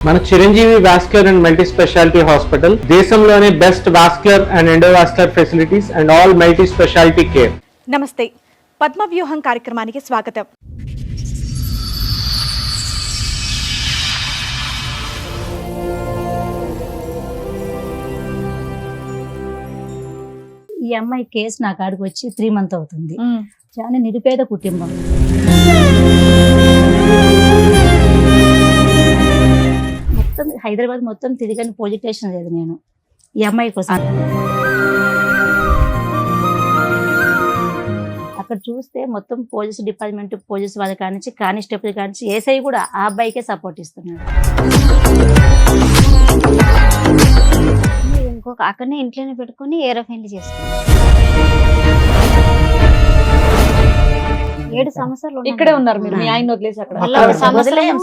మన Chiranjeevi vascular and multi speciality hospital దేశంలోనే best vascular and endovascular facilities and all multi speciality care. నమస్తే, పద్మవ్యూహం కార్యక్రమానికి స్వాగతం. ఈ అమ్మాయి కేసు నా కాడికి వచ్చి 3 months అవుతుంది. చాలా నిరుపేద కుటుంబం. మొత్తం హైదరాబాద్ మొత్తం తిరిగని పోలీస్ స్టేషన్ లేదు నేను ఈ అమ్మాయి కోసం. అక్కడ చూస్తే మొత్తం పోలీస్ డిపార్ట్మెంట్, పోలీస్ వాళ్ళ కానించి, కానిస్టేబుల్ కానించి, ఏసఐ కూడా ఆ అబ్బాయికే సపోర్ట్ ఇస్తున్నాడు. ఇంకొక అక్కడనే ఇంట్లోనే పెట్టుకుని ఏరోఫైన్లు చేసుకున్నాం. 7 సంవత్సరాలు ఇక్కడే ఉన్నారు మీరు, మీ ఆయన వదిలేసి అక్కడ.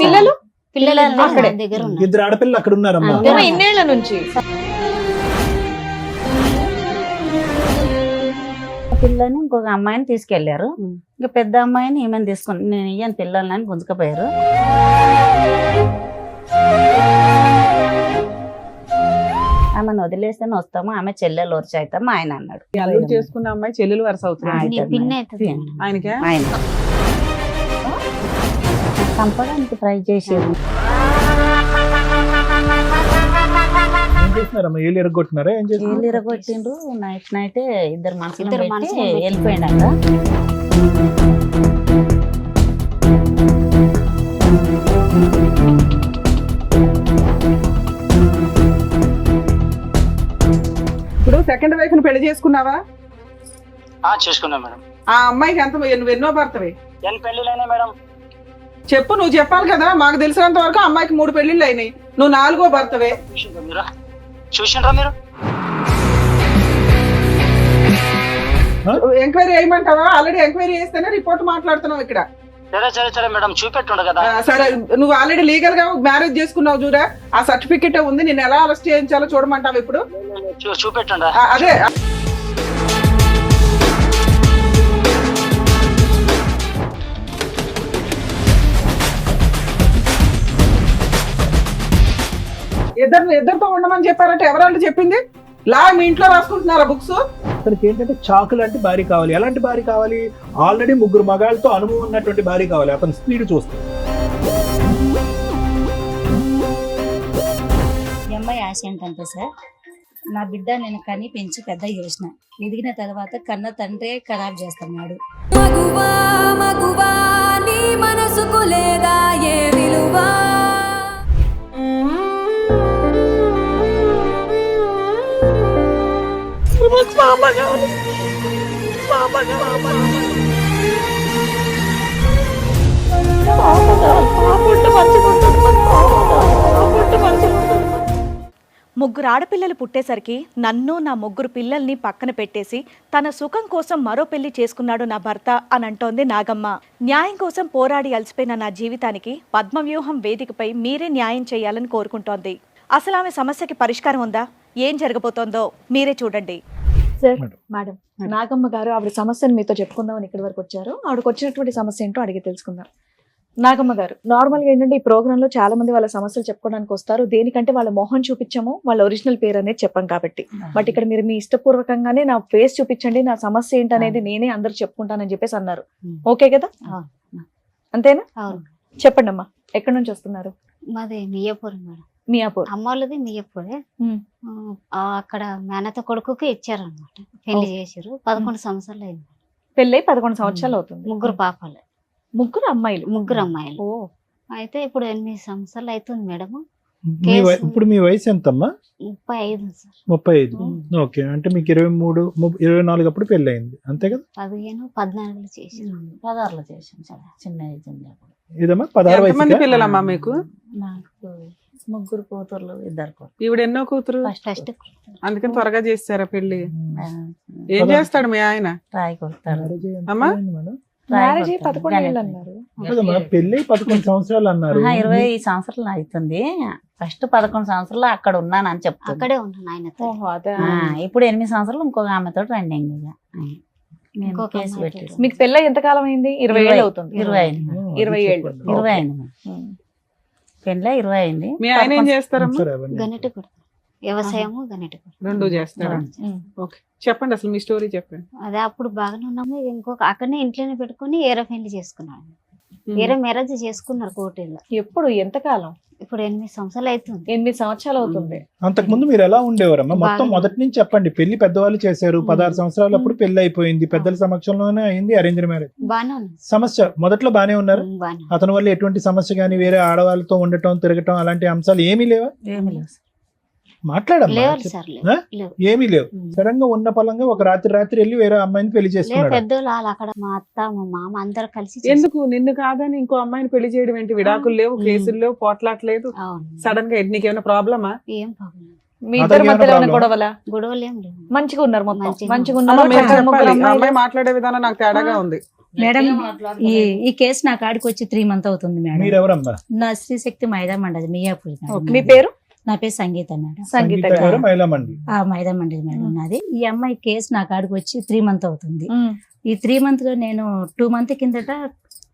పిల్లలు పిల్లలు అక్కడే దగ్గర ఉన్నారు. 2 ఆడపిల్లలు అక్కడ ఉన్నారమ్మా. ఇన్నేళ్ల నుంచి పిల్లని ఇంకొక అమ్మాయిని తీసుకెళ్లారు. ఇంకా పెద్ద అమ్మాయిని ఈమెను తీసుకుని నేను ఇయ్యను పిల్లలని గుంజుకపోయారు. ఆమెను వదిలేస్తేనే వస్తాము, ఆమె చెల్లెలు వరుస అవుతాము ఆయన అన్నాడు. అల్లుడు చేసుకున్న అమ్మాయి చెల్లెలు వరుస అవుతుంది ఆయనకే. ఆయన చంపడానికి ట్రై చేసేది. ఏం చేస్తున్నారమ్మా? ఏళ్ళు ఎరగొట్టినారా? ఏం చేస్తున్నారు? ఏళ్ళు ఇరగొట్టిండ్రు. నైట్ ఇద్దరు మనుషులు వెళ్ళిపోయిండ. ఇప్పుడు సెకండ్ వైఫ్ ని పెళ్లి చేసుకున్నావా? చేసుకున్నా మేడం. ఆ అమ్మాయికి ఎంత నువ్వు ఎన్నో భర్తవి? ఎన్ని పెళ్లిలైనా మేడం? చెప్పు, నువ్వు చెప్పాలి కదా. మాకు తెలిసినంత వరకు అమ్మాయికి 3 పెళ్లిళ్ళు అయినాయి, నువ్వు 4వ భర్తవే. చూసిండ్రా మీరు? ఎంక్వైరీ చేయమంటావా? ఆల్రెడీ ఎంక్వైరీ చేస్తేనే రిపోర్ట్ మాట్లాడుతున్నావు ఇక్కడ. సరే మేడం, చూపెట్టుండ కదా. సరే, నువ్వు ఆల్రెడీ లీగల్ గా మ్యారేజ్ చేసుకున్నావు చూడా, ఆ సర్టిఫికెట్ ఉంది. నేను ఎలా అరెస్ట్ చేయించాలో చూడమంటావు ఇప్పుడు? చూపెట్టుండ. అదే ఇద్దరితో ఉండమని చెప్పారంటే ఎవరంటే చెప్పింది? లా మీ ఇంట్లో రాసుకుంటున్నారా బుక్స్? అతనికి ఏంటంటే చాకు లాంటి భార్య కావాలి. ఎలాంటి భార్య కావాలి? ఆల్రెడీ 3 మగాళ్ళతో అనుభవం ఉన్నటువంటి భార్య కావాలి. అతని స్పీడ్ చూస్తే ఈ అమ్మాయి ఆశ ఏంటంటే సార్, నా బిడ్డ నేను కని పెంచి పెద్ద చేసిన, ఎదిగిన తర్వాత కన్న తండ్రే ఖరాబ్ చేస్తున్నాడు. మనసుకు లేదా ఏ విలువా? ముగ్గురు ఆడపిల్లలు పుట్టేసరికి నన్ను, నా 3 పిల్లల్ని పక్కన పెట్టేసి తన సుఖం కోసం మరో పెళ్లి చేసుకున్నాడు నా భర్త అని అంటోంది నాగమ్మ. న్యాయం కోసం పోరాడి అలసిపోయిన నా జీవితానికి పద్మవ్యూహం వేదికపై మీరే న్యాయం చేయాలని కోరుకుంటోంది. అసలు ఆమె సమస్యకి పరిష్కారం ఉందా? ఏం జరగబోతోందో మీరే చూడండి. సార్, మేడం నాగమ్మ గారు ఆవిడ సమస్యను మీతో చెప్పుకుందామని ఇక్కడి వరకు వచ్చారు. ఆవిడకి వచ్చినటువంటి సమస్య ఏంటో అడిగి తెలుసుకుందాం. నాగమ్మ గారు, నార్మల్ గా ఏంటంటే ఈ ప్రోగ్రామ్ లో చాలా మంది వాళ్ళ సమస్యలు చెప్పుకోవడానికి వస్తారు. దేనికంటే వాళ్ళ మొహం చూపించాము, వాళ్ళ ఒరిజినల్ పేరు అనేది చెప్పాం కాబట్టి. బట్ ఇక్కడ మీరు మీ ఇష్టపూర్వకంగానే నా ఫేస్ చూపించండి, నా సమస్య ఏంటనేది నేనే అందరు చెప్పుకుంటానని చెప్పేసి అన్నారు. ఓకే కదా? అంతేనా? చెప్పండి అమ్మా, ఎక్కడి నుంచి వస్తున్నారు? మాది మియాపూర్ మేడం. మియాపూర్. అమ్మ వాళ్ళది మియాపూరే. అక్కడ మేనత కొడుకుకి ఇచ్చారనమాట, పెళ్లి చేసారు. 11 సంవత్సరాలు అయింది. పెళ్ళై 11 సంవత్సరాలు అవుతుంది. 3 పాపలు, 3 అమ్మాయిలు. 3 అమ్మాయిలు. అయితే ఇప్పుడు 8 సంవత్సరాలు అవుతుంది మేడం. ఇప్పుడు మీ వయసు ఎంతమ్మా? 35 సార్. 35. ఓకే, అంటే మీకు 23, 24 అప్పుడు పెళ్లి అయింది, అంతే కదా? 15, 14 చేసారు. 16లో చేసాం సార్, చిన్న ఏజ్ ఉన్నప్పుడు. ఇదమ్మా 16 వయసు. ఎంతమంది పిల్లలమ్మా మీకు? నాకు 3 కూతుర్లు, 2 కూతురు. ఈవిడ ఎన్నో కూతురు? ఫస్ట్ అందుకని త్వరగా చేస్తారా పెళ్లి? ఏం చేస్తాడు మీ ఆయన? రాయి కొడతాడు. అమ్మా మ్యారేజ్ 11 ఏళ్ళు అన్నారు. పెళ్లి 11 సంవత్సరాలు అన్నారు. 20 సంవత్సరాలు అవుతుంది. ఫస్ట్ 11 సంవత్సరాలు అక్కడ ఉన్నాను అని చెప్తాను. అక్కడే ఉన్నాను ఆయనతో. ఇప్పుడు 8 సంవత్సరాలు ఇంకొక ఆమెతో రన్నింగ్. మీకు పెళ్ళి ఎంత కాలం అయింది? 20 ఏళ్ళు అవుతుంది. 20 అయింది. 20 ఏళ్ళు. 20 అయింది. పెళ్ళి 20 అయింది. మీ ఆయన ఏం చేస్తారమ్మా? సరే, అవన్నీ. గనెట కొడతారు, వ్యవసాయము గనెట కొడతారు. రెండు చేస్తారా? ఓకే, చెప్పండి అసలు మీ స్టోరీ చెప్పండి. అదే అప్పుడు బాగానే ఉన్నాము. ఇంకొక అక్కడనే ఇంట్లోనే పెట్టుకొని ఏరో పెళ్లి చేసుకున్నాడు. ఏరో మ్యారేజ్ చేసుకున్నారు కోటిలో. ఎప్పుడు ఎంతకాలం? ఇప్పుడు 8 సంవత్సరాలు అవుతుంది. 8 సంవత్సరాలు అవుతుంది. అంతకు ముందు మీరు ఎలా ఉండేవారమ్మా? మొత్తం బాగా. మొదటి నుంచి చెప్పండి. పెళ్లి పెద్దవాళ్ళు చేశారు, 16 సంవత్సరాలు అప్పుడు పెళ్లి అయిపోయింది, పెద్దల సమక్షంలోనే అయింది అరేంజ్ మ్యారేజ్. బాగానే ఉంది. సమస్య మొదట్లో బానే ఉన్నారు. బాగానే అతని వల్ల ఎటువంటి సమస్య గానీ, వేరే ఆడవాళ్ళతో ఉండటం, తిరగటం అలాంటి అంశాలు ఏమీ లేవా? ఏమి లేవు సార్. మాట్లాడమ్మా. లేవు సార్, లేవు. ఆ? లేవు. ఏమీ లేవు. సడన్ గా ఉన్న పలంగా ఒక రాత్రి వెళ్ళి వేరే అమ్మాయిని పెళ్లి లేవు, చేసుకున్నాడు. పెద్దోళ్ళు వాళ్ళు అక్కడ మా అత్త మా మామ అందరు కలిసి ఎందుకు నిన్ను కాదని ఇంకో అమ్మాయిని పెళ్లి చేయడం ఏంటి? విడాకులు లేవు, కేసులు లేవు, పోట్లాట్లేదు. అవును. సడన్ గా నీకేమైనా ప్రాబ్లమా? ఏం ప్రాబ్లం, మీ అతనికి ఇద్దరి ఏమైనా మధ్యలో ఉన్న problem? గొడవలా? గొడవలు ఏం లేవు. మంచిగా ఉన్నారు, మొత్తం మంచిగా మంచిగా అమ్మ, ఉన్నారు. మీరు చక్కగా ముగ్గురు చెప్పాలి. ఆ అమ్మాయిలు. అమ్మాయి మాట్లాడే విధానం నాకు తేడాగా ఉంది. మేడం ఈ కేసు నా కాడికి వచ్చి 3 months అవుతుంది మేడం. మీరెవరమ్మా? నా శ్రీశక్తి మైదా మండలి మియాపూర్ మేడం. మీ పేరు? నా పేరు సంగీత మేడం. సంగీత సంగీత గారు, మహిళా మండలి. ఆ మైదా మండలి మేడం నాది. ఈ అమ్మాయి కేసు నా కాడికి వచ్చి 3 months అవుతుంది. ఉమ్. ఈ 3 months లో నేను 2 months కిందట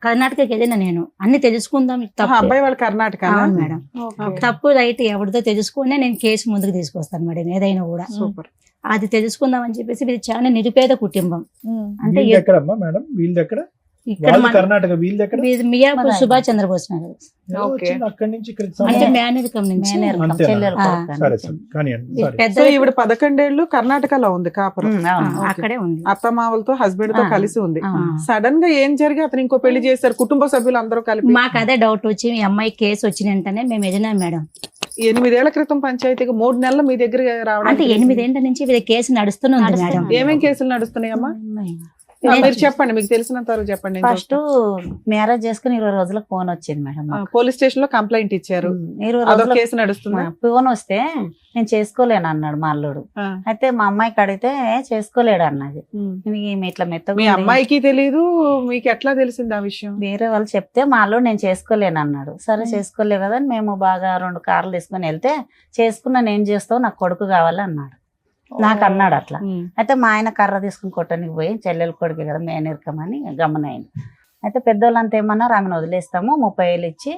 కర్ణాటకకి వెళ్ళిన. నేను అన్ని తెలుసుకుందాం ఆ తప్పు. అబ్బాయి వాళ్ళ కర్ణాటక. అవును మేడం. ఓకే. తప్పు రైట్ ఎవరితో తెలుసుకునే నేను కేసు ముందుకు తీసుకొస్తాను మేడం, ఏదైనా కూడా. సూపర్. అది తెలుసుకుందాం అని చెప్పేసి ఇది చాలా నిరుపేద కుటుంబం. ఉమ్. అంటే వీళ్ళది ఎక్కడమ్మా మేడం? వీళ్ళది ఎక్కడ? ఇక్కడ వాళ్ళు మన కర్ణాటక, వీళ్ళది ఎక్కడ? మియాపూర్ సుభాష్ చంద్రబోస్ నగర్. ఎవరు ఓకే. వచ్చింది అక్కడి నుంచి ఇక్కడికి అంటే సంబంధం? మేనరికం నుంచి అంతేనా? చెల్లెలు ఆ, కొడుకు సరే అని. సరే కానివ్వండి. ఈ సారీ. పెద్ద సో ఈవిడ 11 ఏళ్ళు కర్ణాటకలో ఉంది కాపురం. ఓకే. అక్కడే ఉంది. అత్తమావలతో హస్బెండ్ తో ఆ. కలిసి ఉంది. ఆ. సడన్ గా ఏం జరిగి అతను ఇంకో పెళ్లి చేశారు, కుటుంబ సభ్యులు అందరూ కలిపి. మాకు అదే డౌట్ వచ్చి మీ అమ్మాయి కేసు వచ్చిన వెంటనే మేము వెళ్ళినాం మేడం. 8 ఏళ్ల క్రితం పంచాయతీకి 3 నెలలు మీ దగ్గర రావడం. అంటే 8 ఏళ్ల నుంచి వీళ్ళ కేసు నడుస్తూనే ఉంది మేడం. నడుస్తూనే ఏమేం కేసులు నడుస్తున్నాయమ్మా? మీరు చెప్పండి, మీకు తెలిసినంత వరకు చెప్పండి. నేను ఫస్ట్ మ్యారేజ్ చేసుకుని 20 రోజులకు ఫోన్ వచ్చింది మేడం చూస్తాను. పోలీస్ స్టేషన్ లో కంప్లైంట్ ఇచ్చారు. 20 అదొక రోజులకు కేసు నడుస్తుంది. ఫోన్ వస్తే నేను చేసుకోలేను అన్నాడు మా అల్లుడు. అయితే మా అమ్మాయికి అడిగితే చేసుకోలేడు అన్నది. ఈమె ఇట్లా మెత్తగా మీ ఉంది. అమ్మాయికి తెలీదు, మీకు ఎట్లా తెలిసింది ఆ విషయం? వేరే వాళ్ళు చెప్తే మా అల్లుడు నేను చేసుకోలేను అన్నాడు. సరే చేసుకోలే కదా అని మేము బాగా 2 కార్లు తీసుకొని వెళ్తే చేసుకున్నా ఏం చేస్తావు, నాకు కొడుకు కావాలి అన్నాడు. నాకు అన్నాడు అట్లా. అయితే మా ఆయన కర్ర తీసుకుని కొట్టడానికి పోయి చెల్లెలు కొడుకు కదా మేనరికమని గమనైంది. అయితే పెద్దోళ్ళంతా ఏమన్నారు, ఆమెను వదిలేస్తాము 30,000 ఇచ్చి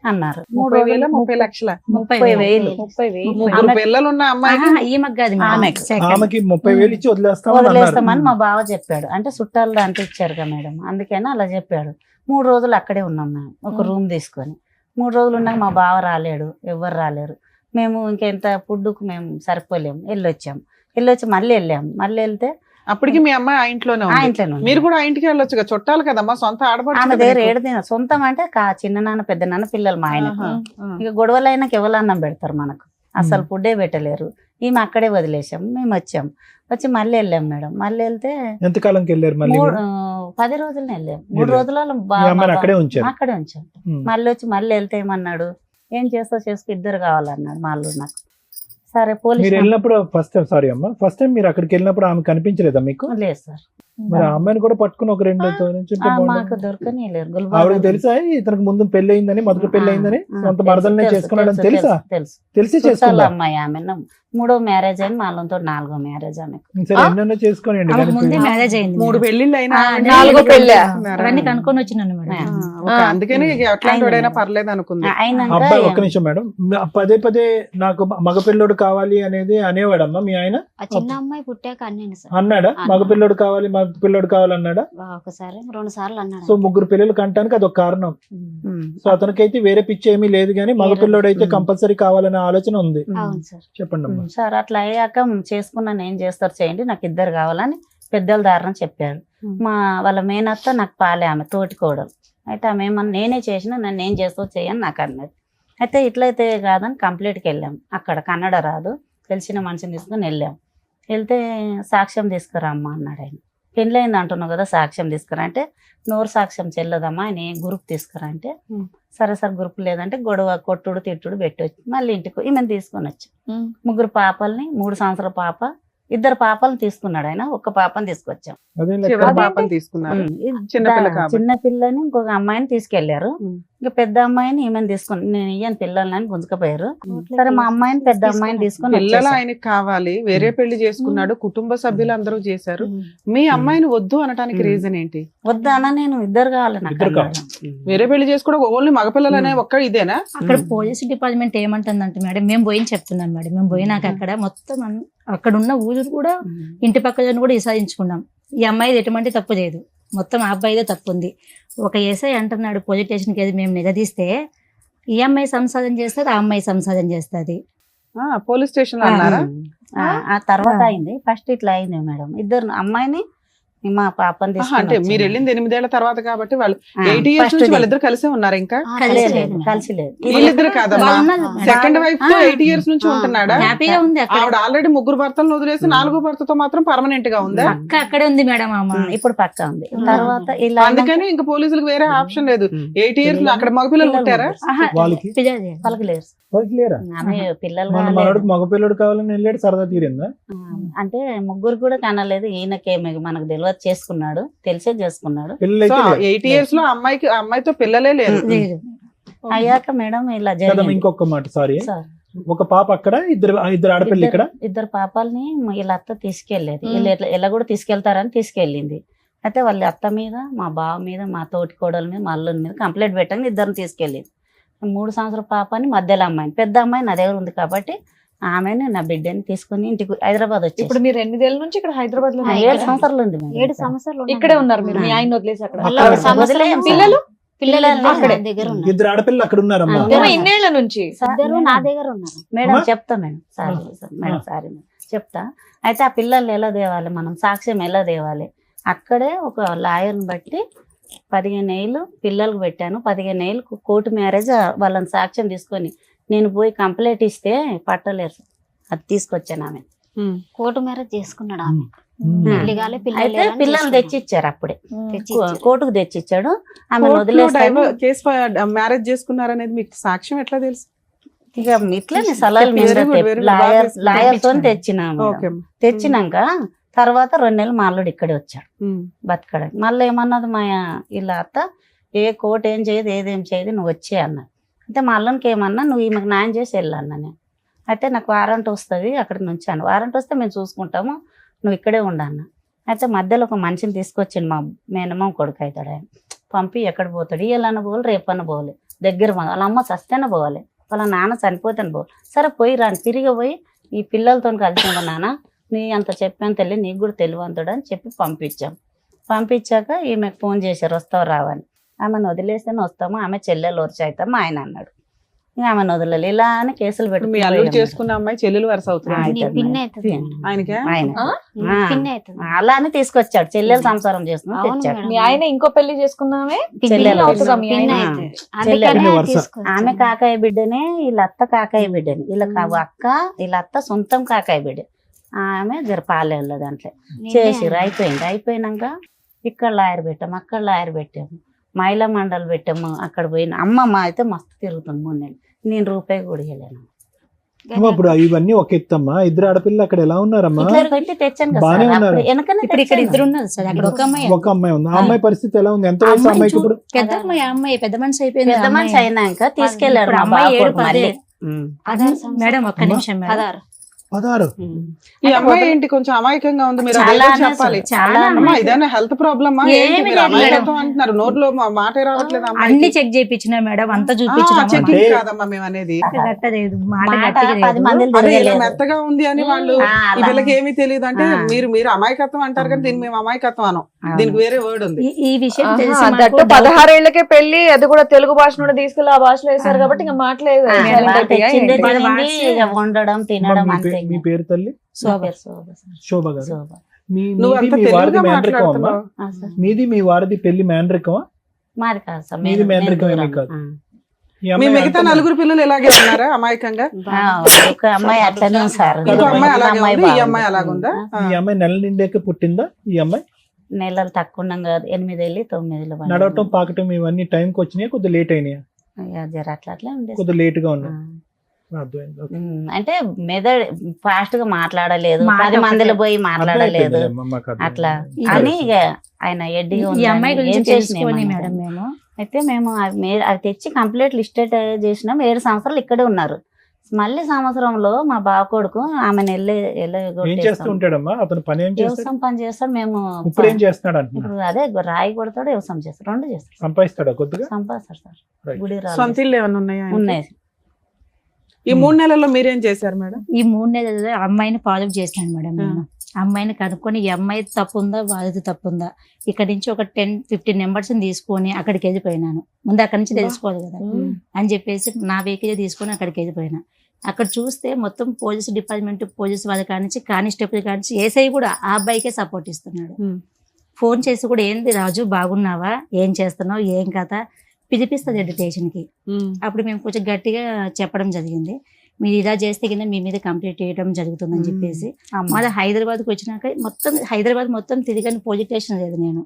అన్నారు. 30,000 30 లక్షల 30,000. 30,000. ముగ్గురు పిల్లలున్న అమ్మాయికి ఈమెకు కాదు మేడం. ఆమెకు. Second. ఆమెకి 30,000 ఇచ్చి వదిలేస్తామని అన్నారు. వదిలేస్తామని మా బావ చెప్పాడు. అంటే చుట్టాలు దాంట్లో ఇచ్చారు కదా మేడం, అందుకని అలా చెప్పాడు. 3 రోజులు అక్కడే ఉన్నాం మేము, ఒక రూమ్ తీసుకొని. 3 రోజులు ఉన్నాక మా బావ రాలేడు, ఎవ్వరు రాలేరు. మేము ఇంకెంత ఫుడ్కు మేము సరిపోలేము. వెళ్ళొచ్చి మళ్ళీ వెళ్ళాము. మళ్ళీ వెళ్తే అప్పటికి మీ అమ్మాయి ఆ ఇంట్లోనే ఆ ఉంది. ఇంట్లోనే ఉంది. మీరు కూడా ఆ ఇంటికి వెళ్ళొచ్చు, చుట్టాలు కదమ్మా, సొంత ఆమె ఆడపడుచు దగ్గర కదా 7 దినాలు. సొంతం అంటే చిన్న నాన్న పెద్ద నాన్న పిల్లలు మా ఆయన. ఆహా. ఇక గొడవలు అయినాక ఎవరు అన్నం పెడతారు మనకు, అసలు ఫుడ్డే పెట్టలేరు. ఈమె అక్కడే వదిలేసాము. మేము వచ్చి మళ్ళీ వెళ్ళాం మేడం. మళ్ళీ వెళ్తే ఎంతకాలంకి వెళ్ళారు మళ్ళీ? 10 రోజులనే వెళ్ళాం. 3 రోజులలో మీ అమ్మాయిని అక్కడే ఉంచారు. అక్కడే ఉంచాం. మళ్ళీ వెళ్తే ఏమన్నాడు, ఏం చేస్తావు చేసుకో, 2 కావాలన్నాడు మా అల్లుడు నాకు. సరే పోలీస్ మీరు వెళ్ళినప్పుడు ఫస్ట్ టైం, సారీ అమ్మా, ఫస్ట్ టైం మీరు అక్కడికి వెళ్ళినప్పుడు ఆమె కనిపించలేదా మీకు? లేదు సార్, మరి ఆ అమ్మాయిని కూడా పట్టుకుని ఒక 2 నుంచి మాకు దొరకని లేరు. ఆవిడకి తెలుసా ఇతనికి ముందు పెళ్లి అయిందని, మొదటి పెళ్లి అయిందని, సొంత భర్తలనే చేసుకున్నాడని తెలుసా? తెలుసు. తెలిసి చుట్టాల చేసుకున్నా? అమ్మాయి ఆమె 3వ మ్యారేజ్ అయింది, మాలో 4వ మ్యారేజ్ ఆమెకు. సరే ఎన్నెన్నో చేసుకోనియండి. ఆమెకు ముందే మ్యారేజ్ అయింది 3 పెళ్లిళ్ళు అయినా ఆవిడ 4వ పెళ్ళా? అవన్నీ కనుక్కొని వచ్చినాను మేడం. అందుకని ఎట్లాంటి వాడైనా పర్లేదు అనుకుంది. అయినాక అబ్బాయి ఒక్క నిమిషం మేడం, పదే నాకు మగపిల్లోడు కావాలి అనేది అనేవాడమ్మా మీ ఆయన? ఆ చిన్న అమ్మాయి పుట్టాక అన్నాను సార్. అన్నాడా? మగపిల్లోడు కావాలి మగపిల్లోడు కావాలన్నాడా? ఒకసారి 2 సార్లు అన్నాడు. సో 3 పిల్లలు కంటానికి అదొక కారణం. సో అతనికైతే వేరే పిచ్చి ఏమీ లేదు, కానీ మగపిల్లోడు అయితే కంపల్సరీ కావాలనే ఆలోచన ఉంది. అవును సార్. చెప్పండి అమ్మా. సార్ అట్లా అయ్యాక చేసుకున్నాను, ఏం చేస్తారు చేయండి, నాకు 2 కావాలని పెద్దల దారిని చెప్పాడు. వాళ్ళ మేనత్త నాకు పాలే, ఆమె తోటి కోడలు. అయితే ఆమె ఏమన్నా నేనే చేసిన, నన్ను ఏం చేస్తావు చేయని నాకు అన్నది. అయితే ఇట్లయితే కాదని కంప్లీట్కి వెళ్ళాం. అక్కడ కన్నడ రాదు, తెలిసిన మనిషిని తీసుకుని వెళ్తే సాక్ష్యం తీసుకురా అమ్మ అన్నాడు ఆయన. పెళ్ళయింది అంటున్నావు కదా, సాక్ష్యం తీసుకురా అంటే, నోరు సాక్ష్యం చెల్లదమ్మా, ఆయన గ్రూప్ తీసుకురా అంటే, సరే సార్ గ్రూప్ లేదంటే గొడవ కొట్టుడు తిట్టుడు పెట్టొచ్చు. మళ్ళీ ఇంటికి ఈమెను తీసుకొని వచ్చి 3 పాపల్ని, 3 సంవత్సరాల పాప, 2 పాపలు తీసుకున్నాడు ఆయన, ఒక పాపని తీసుకొచ్చాం. అదేం చివరి లెక్క? పాపని తీసుకున్నారు. ఉమ్, చిన్నపిల్ల కాబట్టి. చిన్న పిల్లని ఇంకొక అమ్మాయిని తీసుకెళ్లారు. ఉమ్. ఇంకా పెద్ద అమ్మాయిని ఈమెను తీసుకుని నేను ఇయ్యను పిల్లలని గుంజుకపోయారు. సరే మా అమ్మాయిని పెద్ద అమ్మాయిని తీసుకుని పిల్లలు వచ్చేసాం. ఆయనకి కావాలి, వేరే పెళ్లి చేసుకున్నాడు, కుటుంబ సభ్యులు అందరూ చేశారు. మీ అమ్మాయిని వద్దు అనటానికి రీజన్ ఏంటి? వద్దానా నేను 2 కావాలి నాకు ఇద్దరు అన్నాడు. వేరే పెళ్లి చేసుకోవడం ఓన్లీ మగపిల్లలు అనే ఒక్క ఇదేనా? అక్కడ పోలీస్ డిపార్ట్మెంట్ ఏమంటుందంటే మేడం, మేము పోయి చెప్తున్నాం మేడం, మేము పోయినాక అక్కడ మొత్తం అక్కడ ఉన్న ఊరు కూడా ఇంటి పక్కన కూడా విసారించుకున్నాం. ఈ అమ్మాయిది ఎటువంటి తప్పు లేదు, మొత్తం ఆ అబ్బాయిదే తప్పు ఉంది. ఒక ఎస్ఐ అంటున్నాడు పోలీస్ స్టేషన్కి వెళ్ళి మేము నిలదీస్తే ఈ అమ్మాయి సంసారం చేస్తుంది, ఆ అమ్మాయి సంసారం చేస్తుంది. పోలీస్ స్టేషన్ అన్నారా? ఆ తర్వాత అయింది. ఫస్ట్ ఇట్లా అయింది మేడం. 2 అమ్మాయిని మా పాపని అంటే తీసుకుని మీరు వెళ్ళింది 8 ఏళ్ల తర్వాత కాబట్టి వాళ్ళు ఆ, 8 ఇయర్స్ first నుంచి ది. వాళ్ళిద్దరు కలిసే ఉన్నారు. ఇంకా కలిసి లేదు. వీళ్ళిద్దరు కాదమ్మా, వాళ్ళున్నారు. సెకండ్ వైఫ్ తో 8 ఇయర్స్ నుంచి ఉంటున్నాడా? హ్యాపీగా ఉంది అక్కడ. ఆవిడ ఆల్రెడీ 3 భర్తలను వదిలేసి 4వ భర్తతో మాత్రం పర్మనెంట్ గా ఉందా? పక్క అక్కడే ఉంది మేడం అమ్మ. ఇప్పుడు పక్క ఉంది. తర్వాత ఇలా అందుకని ఇంకా పోలీసులకు వేరే ఆప్షన్ లేదు. 8 ఇయర్స్ అక్కడ మగపిల్లలు పుట్టారా? ఆహా, వాళ్ళకి పిల్లలు. వాళ్ళకి లేరు. వాళ్ళకి లేరా? ఆమె పిల్లలు మన కాలేదు. మనోడికి మగపిల్లడు కావాలని వెళ్ళాడు, సరదా తీరిందా? అంటే 3 కూడా కనలేదు. ఈయనకేమి మనకు తెలియదు, చేసుకున్నాడు, తెలిసే చేసుకున్నాడు. పిల్లలు సో అయితే 8 ఇయర్స్ లో అమ్మాయితో పిల్లలే లేరు. లేదు. అయ్యాక మేడం ఇలా కదమ్మా, జరిగింది. ఇంకొక మాట, సారీ. సార్, ఒక పాప అక్కడ, ఇద్దరు ఆడపిల్ల ఇక్కడ. ఇద్దరు పాపాలని వీళ్ళ అత్త తీసుకెళ్లేది. వీళ్ళు ఎలా కూడా తీసుకెళ్తారని తీసుకెళ్ళింది. అయితే వాళ్ళ అత్త మీద, మా బావ మీద, మా తోటి కోడల మీద, మా అల్లుని మీద కంప్లైంట్ పెట్టండి, 2 తీసుకెళ్ళింది. 3 సంవత్సరాల పాపని, మధ్యలో అమ్మాయిని, పెద్ద అమ్మాయి నా దగ్గర ఉంది కాబట్టి ఆమెను నా బిడ్డని తీసుకుని ఇంటికి హైదరాబాద్ వచ్చి ఇప్పుడు మీరు 8 ఏళ్ళ నుంచి ఇక్కడ హైదరాబాద్ లో 7 సంవత్సరాలు ఉంది మేడం. 7 సంవత్సరాలు ఇక్కడే ఉన్నారు మీరు, మీ ఆయన వదిలేసి అక్కడ. మళ్ళా ఒక సంవత్సరం వదిలేయం సార్. పిల్లలు? పిల్లలు అక్కడే. నా దగ్గర ఉన్నారు. ఇద్దరు ఆడపిల్లలు అక్కడ ఉన్నారమ్మా. ఆ. ఏమో ఇన్నేళ్ల నుంచి. ఇద్దరు నా దగ్గర ఉన్నారు. మేడం అమ్మా? చెప్తా madam, sorry madam, sorry madam, చెప్తా. అయితే ఆ పిల్లలు ఎలా తేవాలి, మనం సాక్ష్యం ఎలా తేవాలి? అక్కడే ఒక లాయర్ని బట్టి 15 ఏళ్ళు పిల్లలకు పెట్టాను. 15 ఏళ్ళు కోర్టు మ్యారేజ్ వాళ్ళని సాక్ష్యం తీసుకొని నేను పోయి కంప్లైంట్ ఇస్తే పట్టలేరు. అది తీసుకొచ్చాను ఆమె. కోర్టు మ్యారేజ్ చేసుకున్నాడు ఆమె. ఉమ్. పెళ్లి కాలే, అయితే పిల్లలు తెచ్చిచ్చారు అప్పుడే, తెచ్చిచ్చారు. కోర్టుకు తెచ్చిచ్చాడు. ఆమె వదిలేస్తాను. కేసు మ్యారేజ్ చేసుకున్నారనేది మీకు సాక్ష్యం ఎట్లా తెలుసు? ఇక ఇట్లనే సలహాలు Very good, very good. బాగా లాయర్ తో తెప్పించాను. తెచ్చినా ఓకే. తెచ్చినాక తర్వాత 2 నెలలు మా అల్లుడు ఇక్కడే వచ్చాడు బతకడానికి. మళ్ళీ ఏమన్నది మా ఇలా అత్త, ఏ కోర్టు ఏం చేయదు, ఏదేం చేయదు, నువ్వు వచ్చే అన్నది. అయితే మా అల్లునికి ఏమన్నా, నువ్వు ఈమెకు న్యాయం చేసి వెళ్ళన్నా నేను. అయితే నాకు వారంట్ వస్తుంది, అక్కడికి నుంచి అన్న వారంట్ వస్తే మేము చూసుకుంటాము, నువ్వు ఇక్కడే ఉండన్న. అయితే మధ్యలో ఒక మనిషిని తీసుకొచ్చిండు, మా మేనమామ కొడుకు అవుతాడు ఆయన. పంపి ఎక్కడ పోతాడు, ఇవాళన్న పోవాలి, రేపన్న పోవాలి, దగ్గర వాళ్ళ అమ్మ చస్తేనే పోవాలి, వాళ్ళ నాన్న చనిపోతేనే పోవాలి. సరే పోయి రాని, తిరిగి పోయి ఈ పిల్లలతో కలిసి ఉండ నాన్న, నీ అంత చెప్పాను తెలియ, నీకు కూడా తెలివంతుడు అని చెప్పి పంపించాం. పంపించాక ఈమెకు ఫోన్ చేశారు, వస్తావు రావని. ఆమెను వదిలేస్తేనే వస్తాము, ఆమె చెల్లెలు వరుస అవుతాము ఆయన అన్నాడు. ఇంకా ఆమెను వదలలేదు. ఇలా అని కేసులు మీ అల్లుడు పెట్టి చేసుకున్న అమ్మాయి చెల్లెలు వరుస అవుతుంది పిన్ని అవుతుంది. ఆయనకే. ఆయన పిన్ని అవుతుంది. అలా అని తీసుకొచ్చాడు, చెల్లెలు సంసారం చేసుకుని అవును తెచ్చాడు. మేడం. మీ ఆయన ఇంకో పెళ్లి చేసుకున్నామే చెల్లెలు అవుతుందా మీ ఆయన? పిన్ని ఆ. అవుతుంది. చెల్లెలు అందుకనే వరుస. తీసుకొచ్చాను. ఆమె కాకాయ బిడ్డనే, వీళ్ళ అత్త కాకాయ బిడ్డని, వీళ్ళ అక్క వీళ్ళ అత్త సొంతం కాకాయ బిడ్డ. ఆమె పాలేళ్ళ దాంట్లో చేసిరు. అయిపోయినాక ఇక్కడ లాయర్ పెట్టాము, అక్కడ లాయర్ పెట్టాము, మహిళా మండలి పెట్టాము. అక్కడ పోయిన అమ్మమ్మ అయితే మస్తు తిరుగుతుంది 3 నెలలు, నేను రూపాయి కూడా ఇవ్వలేను. అమ్మా, ఇప్పుడు ఇవన్నీ ఒక ఎత్తమ్మా. ఇద్దరు ఆడపిల్లలు అక్కడ ఎలా ఉన్నారమ్మా? ఇట్లా పెట్టి తెచ్చాను కదా బానే సార్, ఉన్నారు. అప్పుడు వెనకనే ఇప్పుడు ఇక్కడ తెచ్చాను. 2 ఉన్నారు సార్, అక్కడ ఒక అమ్మాయి. ఒక అమ్మాయి ఉంది. ఆ అమ్మాయి పరిస్థితి ఎలా ఉంది? ఎంత వయసు అమ్మాయి అమ్మాయికి ఇప్పుడు? పెద్ద అమ్మాయి, అమ్మాయి పెద్ద మనిషి అయిపోయింది. పెద్ద మనిషి అయినాక తీసుకెళ్లారు ఇప్పుడు మా అమ్మాయి బావ 7 కొడుకు మళ్ళీ. 16 మేడం ఒక్క నిమిషం మేడం. 16. 16. ఈ అమ్మాయి ఏంటి కొంచెం అమాయకంగా ఉంది, మీరు చాలా అదేదో చెప్పాలి. చాలా అమ్మా ఇదేనా హెల్త్ ప్రాబ్లమా? ఏమీ లేదు అమాయకత్వం అంటున్నారు, నోట్లో మాట రావట్లేదు అన్ని అమ్మాయికి. చెక్ చేయించిన మేడం, అంతా చూపించిన. చెకింగ్ కాదమ్మా మేము అనేది. గట్టలేదు, మాట మాట గట్టిగా 10 లేదు. మందిని అదే ఇలా తిరగలేదు. మెత్తగా ఉంది అని వాళ్ళు ఆ, ఈ అలా. వీళ్ళకి ఏమీ తెలియదు అంటే ఆ. మీరు అమాయకత్వం అంటారు కానీ దీన్ని మేము అమాయకత్వం అనం. అవును. దీనికి వేరే వర్డ్ ఉంది. ఈ విషయం ఆహా, తెలిసి దట్టు మాకు 16 ఏళ్లకే పెళ్లి, అది కూడా తెలుగు భాష నుండి తీసుకెళ్లి ఆ భాషలో వేశారు కాబట్టి ఇంకా మాట్లేదు. ఆ, మేడం, వాళ్ళు తెచ్చిందే వాళ్ళ తినండి, వాట్స్ ఇక వండడం తినడం అమ్మా, అంతే. మీ పేరు తల్లి? నా పేరు శోభ సార్. శోభ గారు. శోభ. నువ్వు మీది అంత మీ వారిది తెలుగుగా మేనరికం అమ్మా? మాట్లాడుతున్నావు. ఆ, సార్. మీది మీ వారిది పెళ్లి మేనరికమా? మాది కాదు సార్, మీది మేము మేనరికం ఏమీ దూరం. కాదు. ఆ. ఈ మీ అమ్మాయి మిగతా అంత- 4 పిల్లలు ఇలాగే ఉన్నారా అమాయకంగా? ఒక అమ్మాయి అట్లనే ఉంది సార్. ఇంకో అమ్మాయి ఒక అలాగే ఉంది, ఈ బాగుంది. అమ్మాయి అలాగుందా? ఈ అమ్మాయి నెల నిండాక పుట్టిందా? ఈ అమ్మాయి నెలలు తక్కువ ఉన్నాం కాదు, 8 వెళ్ళి 9 పడింది. నడవటం పాకటం ఇవన్నీ టైంకి వచ్చినాయి, కొద్దిగా లేట్ అయినాయా? ఇక జర అట్లా అట్లా ఉండేది. కొద్దిగా లేట్ గా ఉన్నాయి. అర్థమైంది. ఓకే. అంటే మెదడు ఫాస్ట్ గా మాట్లాడలేదు, మాట 10 మందిలో ఒకటే. పోయి మాట్లాడలేదు అర్థమైపోయిందిలేమ్మా, మాకు అర్థమైంది. అట్లా ఇది- అని ఇక ఆయన ఎడ్డిగా ఈ అమ్మాయి ఉందని గురించి ఏం చేసినా తెలుసుకొని ఏమన్నా మేడం మేము అయితే మేము అవి తెచ్చి కంప్లీట్ లిస్టెడ్ చేసినాం. 7 సంవత్సరాలు ఇక్కడే ఉన్నారు. మళ్ళీ సంవత్సరంలో మా బావ కొడుకు ఆమెను ఏం చేస్తూ ఉంటాడమ్మా అతను? పని ఏం చేస్తాడు? వ్యవసాయం పని చేస్తాడు. మేము ఇప్పుడు ఏం చేస్తున్నాడు అంటున్నా? ఇప్పుడు అదే రాయి కొడతాడు, వ్యవసాయం చేస్తాడు, 2 చేస్తాడు. సంపాదిస్తాడా కొద్దిగా? సంపాదిస్తాడు సార్. Right. గుడి రాళ్ళు సొంత ఇల్లు ఏమైనా ఉన్నాయా ఆయనకి? ఉన్నాయి. ఈ 3 నెలల్లో మీరేం చేశారు మేడం? ఈ 3 నెలలు అమ్మాయిని ఫాలో చేశాను మేడం నేను. అమ్మాయిని కనుక్కొని ఈ అమ్మాయి తప్పు ఉందా వాళ్ళది తప్పు ఉందా, ఇక్కడ నుంచి ఒక 10-15 నెంబర్స్ తీసుకొని అక్కడికి వెళ్ళిపోయినాను. ముందు అక్కడి నుంచి తెలుసుకోవాలి కదా అని చెప్పేసి నా వెహికల్ తీసుకొని అక్కడికి వెళ్ళిపోయినా. అక్కడ చూస్తే మొత్తం పోలీస్ డిపార్ట్మెంట్, పోలీస్ వాళ్ళ కానించి కానిస్టేబుల్ కానించి ఏసఐ కూడా ఆ అబ్బాయికే సపోర్ట్ ఇస్తున్నాడు. ఫోన్ చేసి కూడా ఏంది రాజు బాగున్నావా, ఏం చేస్తున్నావు, ఏం కథ పిలిపిస్తుంది స్టేషన్కి. అప్పుడు మేము కొంచెం గట్టిగా చెప్పడం జరిగింది, మీరు ఇలా చేస్తే కింద మీ మీద కంప్లీట్ చేయడం జరుగుతుందని చెప్పేసి. మళ్ళీ హైదరాబాద్కి వచ్చినాక హైదరాబాద్ మొత్తం తిరిగాను, పోలీస్ స్టేషన్ లేదు నేను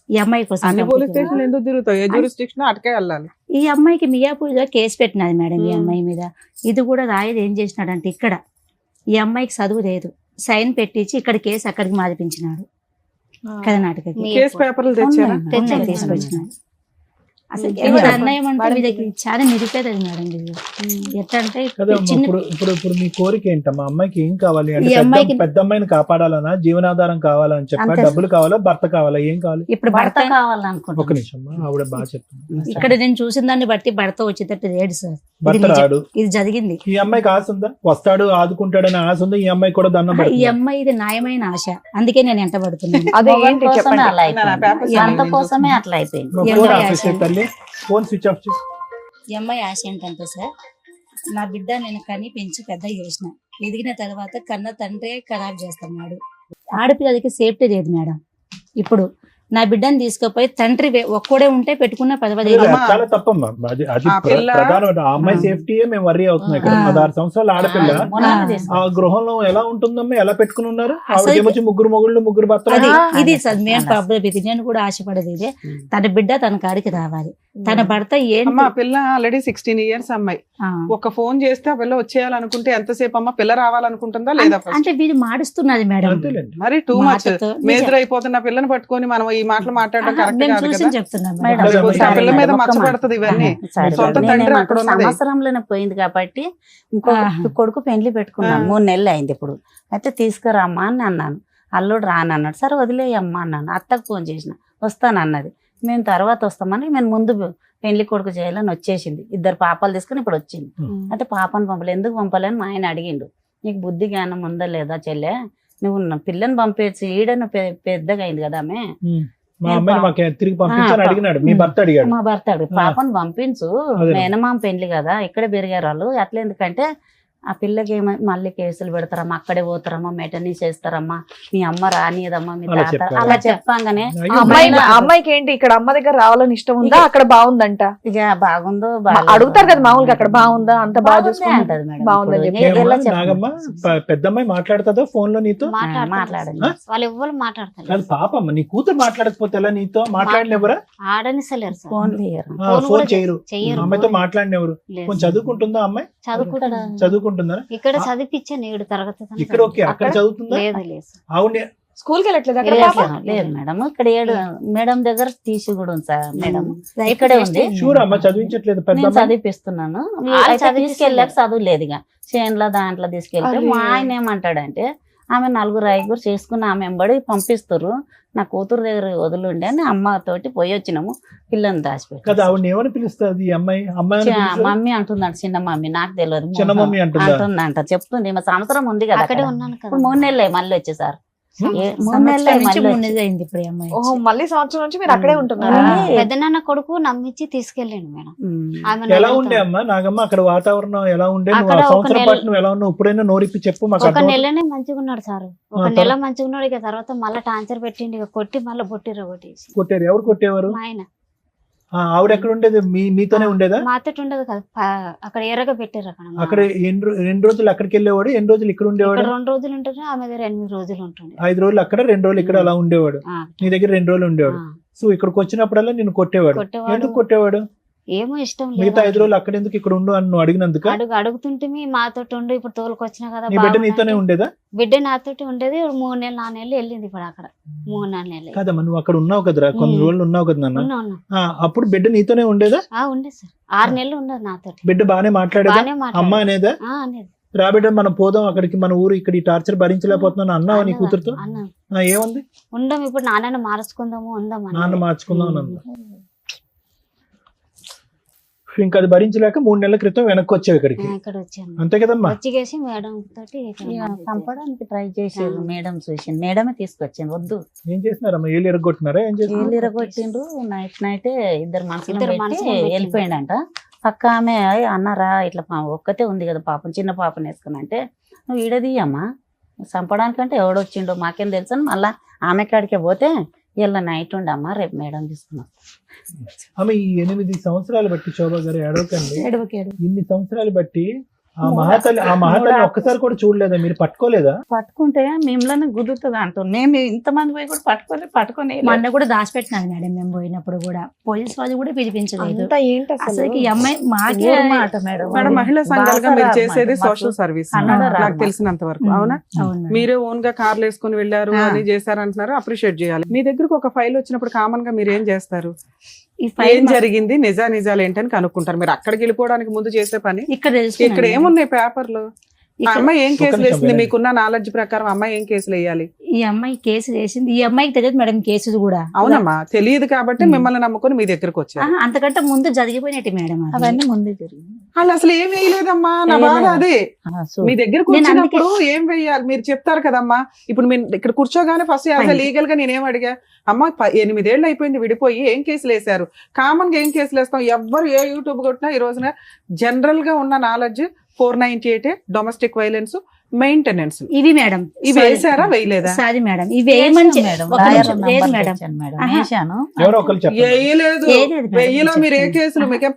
ఈ అమ్మాయి కోసం. అన్ని పోలీస్ స్టేషన్ ఎందుకు తిరుగుతావు? ఏ జ్యూరిస్డిక్షన్ అటకే వెళ్ళాలి. ఈ అమ్మాయికి మియాపూర్లో కేసు పెట్టినది మేడం ఈ అమ్మాయి మీద. ఇది కూడా రాయదు ఏం చేసినాడంటే, ఇక్కడ ఈ అమ్మాయికి చదువు లేదు, సైన్ పెట్టించి ఇక్కడ కేసు అక్కడికి మారిపించినాడు కర్ణాటకకి. కేసు పేపర్లు తెచ్చారా? తీసుకొచ్చినాడు. అసలు ఎంత అన్యాయం అంటే వీళ్ళకి చాలా నిరుపేదది మేడం ఇది. ఎట్లా అంటే కదా చిన్న ఇప్పుడు మీ కోరిక ఏంటమ్మా? అమ్మాయికి ఏం కావాలి అంటే ఈ అమ్మాయికి- పెద్ద అమ్మాయిని కాపాడాలనా, జీవనాధారం కావాలని చెప్పా, అంతే. డబ్బులు కావాలా, భర్త కావాలా, ఏం కావాలి? ఇప్పుడు భర్త భర్త కావాలనుకుంటున్నాను. ఒక నిమిషం అమ్మా, ఆవిడ బాగా చెప్తుంది. ఇక్కడ నేను చూసిన దాన్ని బట్టి భర్త వచ్చేటట్టు లేడు సార్. ఇది భర్త నిజం. రాడు. ఇది జరిగింది. ఈ అమ్మాయికి ఆశ ఉందా? వస్తాడు ఆదుకుంటాడని ఆశ ఉందా? ఈ అమ్మాయి కూడా దండం ఈ పెడుతుంది. అమ్మాయి ఇది న్యాయమైన ఆశ, అందుకే నేను ఎంట పడుతున్నాను. అదే మొగన్ ఏంటి కోసమే చెప్పండి. అలా అయిపోయింది. నా పేపర్స్ భర్త అన్ని కోసమే అట్లా అయిపోయింది. నువ్వు ఈ ఫోన్ అమ్మాయి ఆఫ్ చేసే ఆశ. తల్లి, ఫోన్ స్విచ్ ఆఫ్ చేసి. ఈ అమ్మాయి ఆశ ఏంటంటే సార్, నా బిడ్డ నేను కని పెంచి పెద్ద చేసిన, ఎదిగిన తర్వాత కన్న తండ్రే ఖరాబ్ చేస్తున్నాడు. ఆడపిల్లలకి సేఫ్టీ లేదు మేడం. ఇప్పుడు నా బిడ్డని తీసుకుపోయి తండ్రి ఒక్కడే ఉంటే పెట్టుకున్న పదవలేదు. అమ్మా. చాలా తప్పమ్మా. అది ఆ పిల్ల- ప్రధానమైన ఆ అమ్మాయి సేఫ్టీయే మేము వర్రీ అవుతున్నాం ఇక్కడ. 16 సంవత్సరాల ఆడపిల్ల మొన్న తీసుకు- ఆ గృహంలో ఎలా ఉంటుందమ్మా? ఎలా పెట్టుకుని అసలు ఆవిడకేమొచ్చి 3 మొగుళ్ళు 3 భర్తలు. అది ఇది అదే సార్ మెయిన్ అలా. ప్రాబ్లం. ఇది నేను కూడా ఆశపడేది ఇదే, తన బిడ్డ తన కాడికి రావాలి. తన భర్త అమ్మా ఏంటి పిల్ల ఆల్రెడీ 16 ఇయర్స్ అమ్మాయి. ఆ. ఒక ఫోన్ చేస్తే ఆ పిల్ల వచ్చేయాలనుకుంటే ఎంతసేపు అమ్మా? పిల్ల రావాలనుకుంటుందా లేదా? first? అంటే వీళ్ళు మాడుస్తున్నది మేడం. అంతేలేండి. మరి టూ మచ్ మాటతో మేజర్ అయిపోతున్న పిల్లని పట్టుకొని మనం ఈ మాటలు మాట్లాడడం కరెక్ట్ మేము కాదు చూసి కదా. చెప్తున్నాం మేడం, మేడం. అదే రేపు ఆ పిల్ల మీద ఒక్క మచ్చ మాట. పడుతుంది ఇవన్నీ. సరే, సొంత నేనేమంటా, తండ్రి అక్కడ ఉన్నది. సంవత్సరంలోనే పోయింది కాబట్టి ఇంకో ఆహా. కొడుకు పెళ్లి పెట్టుకున్నాను. 3 నెలలు అయింది ఇప్పుడు. అయితే తీసుకురామ్మా అని అన్నాను. అల్లుడు రానన్నాడు. సరే వదిలేయమ్మా అన్నాను. అత్తకు ఫోన్ చేసిన, వస్తానన్నది. మేము తర్వాత వస్తామని మేము ముందు పెళ్లి కొడుకు చేయాలని వచ్చేసింది. 2 పాపాలు తీసుకుని ఇప్పుడు వచ్చింది. అయితే పాపను పంపలే, ఎందుకు పంపలేని మా ఆయన అడిగిండు. నీకు బుద్ధి జ్ఞానం ఉందా లేదా చెల్లె, నువ్వు నా పిల్లని పంపేసి ఈడను పెద్దగా అయింది కదా ఆమె. మా అమ్మాయిని మాకు తిరిగి పంపించాలని అడిగినాడు. మీ భర్త అడిగాడు. మా భర్త అడిగి పాపను పంపించు, అదే. మేనమామ పెళ్లి కదా, ఇక్కడే పెరిగారు వాళ్ళు. అట్లా ఎందుకంటే ఆ పిల్లకి మళ్ళీ కేసులు పెడతారమ్మా, అక్కడే పోతారమ్మా, మెటర్నీ చేస్తారమ్మా, మీ అమ్మ రానియదమ్మా, మీ అలా తాత చెప్పారు. అలా చెప్పంగానే అయ్యో, ఆ అమ్మాయికి ఏంటి ఇక్కడ అమ్మ దగ్గర రావాలని ఇష్టం ఉందా, అక్కడ బాగుందంట? ఇక బాగుందో అడుగుతారు కదా మామూలుగా, అక్కడ బాగుందా, అంత బాగా చూసుకుంటుంది అంటది మేడం. బాగుందని ఇప్పుడు చెప్పి. ఎలా ఏమ్మా, చెప్పను? నాగమ్మ పెద్దమ్మాయి మాట్లాడుతుందా ఫోన్ లో నీతో? మాట్లాడండి. వాళ్ళు ఎవ్వరు మాట్లాడతారు. కాదు పాపమ్మ, నీ కూతురు మాట్లాడకపోతే ఎలా నీతో? మాట్లాడినెవరా? ఆడనిసలేరు సార్. ఫోన్ తీయరు. ఫోన్ చేయరు. చెయ్యరు. అమ్మాయితో మాట్లాడినెవరు? లేదు. కొంచెం చదువుకుంటుందా అమ్మాయి? చదువుకుంటారు. చదువుకుంటుందా? ఇక్కడ చదివించాను 7 తరగతి దాకా. ఇక్కడ ఓకే, అక్కడ చదువుతుందా? లేదు లేదు సార్. అవును. స్కూల్కి వెళ్ళట్లేదు అక్కడ లేదు, పాప? లేదు మేడం. ఇక్కడ 7 మేడం దగ్గర తీసి కూడా ఉంది సార్ మేడం. ఇక్కడే ఉంది. షూర్ అమ్మ చదివించట్లేదు పెద్ద నేను అమ్మాయి? చదివిపిస్తున్నాను. వాళ్ళు అయితే చదివిస్తున్నారు. తీసుకెళ్ళాక చదువు లేదు ఇక చేన్లో దాంట్లో తీసుకెళ్తే అరే. మా ఆయన ఏమంటాడంటే, ఆమె 4 చేసుకుని ఆమె వెంబడి పంపిస్తారు, నా కూతురు దగ్గర వదిలిండి అని అమ్మతోటి పోయి వచ్చినాము. పిల్లని కదా దాచిపెట్టి ఆవిడ ఏమని పిలుస్తుంది ఈ అమ్మాయి? అమ్మాయి అని పిలుస్తుందా? మమ్మీ అంటున్నాడు, చిన్న మమ్మీ, నాకు తెలియదు. చిన్న మమ్మీ అంటుందా? అంటుందంట, చెప్తుంది. మా సంవత్సరం ఉంది కదా అక్కడే అక్కడ. ఉన్నాను కదా. ఇప్పుడు 3 నెలలే మళ్ళీ వచ్చేసారు. 3 సంవత్సరం నెలలే నుంచి మళ్ళీ 3 వచ్చి. నెలలు అయింది ఇప్పుడు ఈ అమ్మాయి. ఓహో, మళ్ళీ సంవత్సరం నుంచి మీరు అక్కడే ఉంటున్నారా? పెద్దనాన్న కొడుకు నమ్మించి తీసుకెళ్ళాను మేడం. ఉమ్. ఆమె ఎలా ఉండే అమ్మా నాగమ్మ అక్కడ వాతావరణం ఎలా ఉండే? నువ్వు అక్కడ ఆ ఒక సంవత్సరం నెల- పాటు నువ్వు ఎలా ఉన్నావు? ఇప్పుడైనా నోరిప్పి చెప్పు మాకు ఒక అర్థం. నెలనే మంచిగా ఉన్నాడు సార్. ఒక ఆ, నెల మంచిగా ఉన్నాడు. ఇక తర్వాత మళ్ళీ టార్చర్ పెట్టిండి, ఇక కొట్టి మళ్ళీ బొట్టిర కొట్టేసి. కొట్టారు? ఎవరు కొట్టేవారు? మా ఆయన ఆవిడ ఎక్కడ ఉండేది? మీతోనే ఉండేదా? మాతోటి ఉండదు కదా, అక్కడ ఎర్రగా పెట్టారు. అక్కడ అక్కడ ఎన్ని రోజులు అక్కడికి వెళ్ళేవాడు? ఎన్ని రోజులు ఇక్కడ ఉండేవాడు? ఇక్కడ 2 రోజులు ఉంటుంది, ఆమె దగ్గర 8 రోజులు ఉంటుంది. 5 రోజులు అక్కడ, 2 రోజులు ఇక్కడ అలా ఉండేవాడు. ఆ, నీ దగ్గర 2 రోజులు ఉండేవాడు. ఆ, సో ఇక్కడికి వచ్చినప్పుడల్లా నిన్ను కొట్టేవాడు. కొట్టేవాడు. ఎందుకు కొట్టేవాడు? ఏమో ఇష్టం మిగతా 5 లేదు రోజులు అక్కడ ఎందుకు ఇక్కడ ఉండు అని నువ్వు అడిగినందుక? అడుగుతుంటే మాతో ఉండు, ఇప్పుడు తోలుకొచ్చినా కదా నీ బిడ్డ బాగుందంటే. నీతోనే ఉండేదా? బిడ్డ నాతోటి ఉండేది 3 నెలలు 4 నెలలు వెళ్ళింది ఇప్పుడు అక్కడ 3-4 నెలలు కాదమ్మా, నువ్వు అక్కడ ఉన్నావు కదరా, కొన్ని రోజులు ఉన్నావు కదా నాన్న. ఉన్నా అప్పుడు బిడ్డ నీతోనే ఉండేదా? ఉండే సార్ 6 నెలలు ఉండదు నాతోటి. బిడ్డ బానే మాట్లాడేదా? బానే అమ్మ మాట్లాడేది. అనేదా? అనేది రా బిడ్డ మనం పోదాం అక్కడికి, మన ఊరు, ఇక్కడ ఈ టార్చర్ భరించలేకపోతున్నాను అన్నావా నీ కూతురుతో? అన్నా ఏముంది? ఉండం ఇప్పుడు నాన్నని మార్చుకుందాము ఉందాం నాన్న మార్చుకుందాం అని అందా. ఇంకా అది భరించలేక 3 నెలల క్రితం వెనక్కి వచ్చావు ఇక్కడికి, ఇక్కడ వచ్చాను. అంతే కదమ్మా? వచ్చిగేసి మేడం తోటి చంపడానికి ట్రై చేసేది. మేడం చూసింది, మేడమే తీసుకొచ్చింది. వద్దు ఏం చేసినారమ్మా? ఏళ్ళు ఎరగొట్టినారా? ఏం చేసినారు? ఏళ్ళు ఇరగొట్టిండ్రు. నైటే ఇద్దరు మనుషులు మనుషులను పెట్టి వెళ్ళిపోయిండంట. పక్క ఆమె అన్నారా ఇట్లా ఒక్కతే ఉంది కదా పాపం, చిన్న పాపని వేసుకుని అంటే, నువ్వు ఈడదీయమ్మా, చంపడానికంటే ఎవడొచ్చిండో మాకేం తెలుసు అని మళ్ళా ఆమె కాడికే పోతే ఇలా నైట్ ఉండమ్మా రేపు మేడం తీసుకున్నాం. ఆమె ఈ 8 సంవత్సరాలు బట్టి, శోభా గారు ఏడవకండి, ఏడవకేడు ఇన్ని సంవత్సరాలు బట్టి ఆ మహాతల్లి ఒక్కసారి కూడా చూడలేదా? మీరు పట్టుకోలేదా? పట్టుకుంటే మేములోనే గుర్తుంది అంటాం. మేము ఇంతమంది పోయి కూడా పట్టుకొని మా అన్న కూడా దాచిపెట్టినాడు మేడం. మేము పోయినప్పుడు కూడా పోలీస్ వాళ్ళు కూడా పిలిపించలేదు. అంతా ఏంటి అసలు ఈ అమ్మాయి మాకే ఊరు మాట మేడం. మేడం మహిళా సంఘాలుగా మీరు బాగా చేసేది మాకు సోషల్ సర్వీస్ కన్నడ రాదు నాకు తెలిసినంత వరకు, అవునా? అవును మేడం. మీరే ఓన్ గా కార్లు వేసుకుని వెళ్ళారు ఆ. అని చేశారంటున్నారు, అప్రిషియేట్ చేయాలి. మీ దగ్గరకు ఒక ఫైల్ వచ్చినప్పుడు కామన్ గా మీరు ఏం చేస్తారు? ఈ ఫైల్ ఏం జరిగింది, నిజాలు ఏంటని కనుక్కుంటారు. మీరు అక్కడికి వెళ్ళిపోవడానికి ముందు చేసే పని ఇక్కడ ఇక్కడ తెలుసుకున్నాను. ఏమున్నాయి పేపర్లు? ఆ ఇక్కడ అమ్మాయి ఏం కేసులు నిమిషం వేసింది? వినండి. మీకున్న నాలెడ్జ్ ప్రకారం అమ్మాయి ఏం కేసులు వేయాలి? ఈ అమ్మాయి కేసు వేసింది. ఈ అమ్మాయికి తెలియదు మేడం కేసులు కూడా. అవునమ్మా, తెలియదు కాబట్టి మిమ్మల్ని నమ్ముకొని మీ దగ్గరకు వచ్చారు. ఆహా, అంతకంటే ముందు జరిగిపోయినట్టు మేడం అది. అవన్నీ ముందే జరిగింది. వాళ్ళు అసలు ఏం వేయలేదమ్మా, నా బాధ అదే. మీ దగ్గరకు నేను వచ్చినప్పుడు ఏం వేయాలి మీరు చెప్తారు కదమ్మా. ఇప్పుడు మీరు ఇక్కడ కూర్చోగానే ఫస్ట్ యాజ్ లీగల్ గా నేనేం అడిగా, అమ్మా 8 ఏళ్ళు అయిపోయింది విడిపోయి, ఏం కేసులు వేశారు? కామన్ గా ఏం కేసులు వేస్తాం? ఎవ్వరు ఏ యూట్యూబ్ కొట్టినా ఈ రోజున జనరల్ గా ఉన్న నాలెడ్జ్ 498 డొమెస్టిక్ వైలెన్స్, మెయింటెనెన్స్. ఇవి మేడం ఇవి వేసారా వేయలేదా? సారీ మేడం, ఇవి వేయమని ఒక నిమిషం. లేదు మేడం. ఆహా. వేసాను. ఎవరో ఒకరు చెప్పండి. వేయలేదు. వేయలేదు మేడం. వెయ్యిలో మీరు ఏ చెప్తాను. కేసులు మీకేం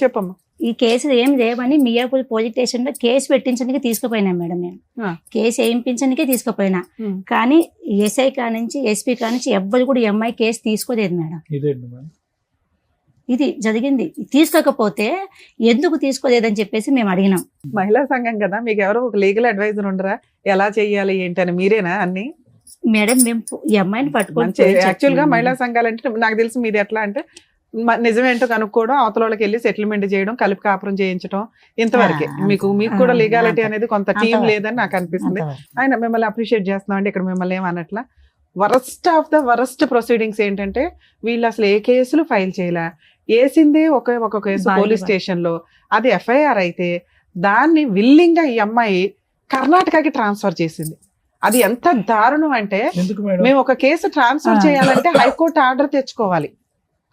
చెప్పమ్మా. ఈ కేసులు ఏం లేవని మియాపూర్ పోలీస్ స్టేషన్ లో కేసు పెట్టించడానికి తీసుకుపోయినా మేడం. నేను ఆ. కేసు వేయించడానికే తీసుకుపోయినా. ఉమ్. కానీ ఎస్ఐ కానించి ఎస్పీ కానించి ఎవ్వరు కూడా ఈ అమ్మాయి కేసు తీసుకోలేదు మేడం. ఇదేంటి మేడం? ఇది జరిగింది. తీసుకోకపోతే ఎందుకు తీసుకోలేదని చెప్పేసి మేము అడిగినాం. మహిళా సంఘం కదా, మీకు ఎవరో ఒక లీగల్ అడ్వైజర్ ఉండరా? ఎలా చెయ్యాలి ఏంటని మీరేనా అన్ని? మేడం మేము ఈ అమ్మాయిని పట్టుకొని మంచి యాక్చువల్ గా మహిళా సంఘాలు అంటే నాకు తెలిసి మీది ఎట్లా అంటే నిజమేంటో కనుక్కోవడం, అవతల వాళ్ళకి వెళ్ళి సెటిల్మెంట్ చేయడం, కలిపి కాపురం చేయించడం, ఇంతవరకే. మీకు కూడా లీగాలిటీ అనేది కొంత టీం లేదని నాకు అనిపిస్తుంది. ఆయన మిమ్మల్ని అప్రిషియేట్ చేస్తున్నాం అండి. ఇక్కడ మిమ్మల్ని ఏమన్నట్లా worst of the worst proceedings ఏంటంటే వీళ్ళు అసలు ఏ కేసులు ఫైల్ చేయలే, వేసిందే ఒక కేసు పోలీస్ స్టేషన్ లో, అది ఎఫ్ఐఆర్ అయితే దాన్ని విల్లింగ్ గా ఈ అమ్మాయి కర్ణాటకకి ట్రాన్స్ఫర్ చేసింది. అది ఎంత దారుణం అంటే, ఎందుకు మేడం? మేము ఒక కేసు ట్రాన్స్ఫర్ చేయాలంటే హైకోర్టు ఆర్డర్ తెచ్చుకోవాలి.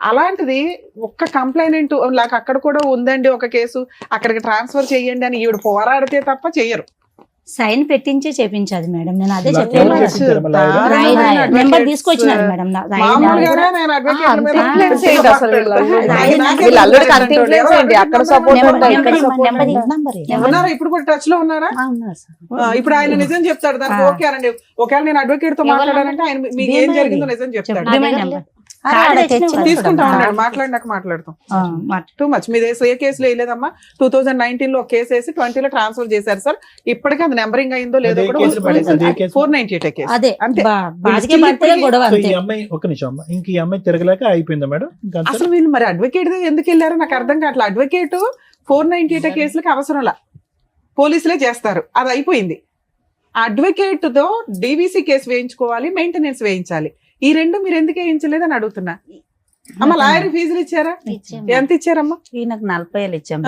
అలాంటిది ఒక్క కంప్లైంట్ నాకు అక్కడ కూడా ఉందండి ఒక కేసు, అక్కడికి ట్రాన్స్ఫర్ చేయండి అని ఈవిడ పోరాడితే తప్ప చెయ్యరు. సైన్ పెట్టించి చేపించాలి మేడం. నేను అదే ఎవరు చెప్పాను. చెప్పించారు మళ్ళా? నెంబర్ తీసుకొచ్చినారు మేడం. మామూలుగానే నేను advocate మీద influence ఏంటి అసలు నాకే వీళ్ళ అల్లుడికి అంత influence ఏంటి? అక్కడ support ఉంటాయి, ఇక్కడ support నెంబర్ ఉంటాయి. ఉన్నారా? ఇప్పుడు కూడా టచ్ లో ఉన్నారా? ఇప్పుడు ఆయన నిజం చెప్తాడు దానికి. ఓకే అనండి, ఒకవేళ నేను అడ్వకేట్ తో మాట్లాడానంటే ఆయన మీకు ఏం జరిగిందో నిజం చెప్తాడు. తీసుకుంటా ఉన్నాడు, మాట్లాడినాక మాట్లాడతాం. Too much. మీద ఏ కేసులో వేయలేదమ్మా. 2019 లో ఒక కేసు వేసి 20 లో ట్రాన్స్ఫర్ చేశారు సార్. ఇప్పటికీ అది నెంబరింగ్ అయిందో లేదో కూడా 498 కేసు అదే అంతే. బాధికే భర్తలే గొడవ సో అంతే. ఈ అమ్మాయి ఒక నిమిషం అమ్మ, ఇంక ఈ అమ్మాయి తిరగలేక అయిపోయిందా మేడం? ఇంకా అంతే? అసలు వీళ్ళు మరి అడ్వకేట్ ఎందుకు వెళ్ళారో నాకు అర్థం కావట్లేదు. అడ్వకేట్ 498 కేసులకు అవసరంలా, పోలీసులే చేస్తారు, అది అయిపోయింది. అడ్వకేట్ తో డీవీసీ కేసు వేయించుకోవాలి, మెయింటెనెన్స్ వేయించాలి. ఈ రెండు మీరు ఎందుకు వేయించలేదు అని అడుగుతున్నా. అమ్మ లాయర్ ఫీజులు ఇచ్చారా? ఎంత ఇచ్చారమ్మా? ఈయనకు 40,000 ఇచ్చాం.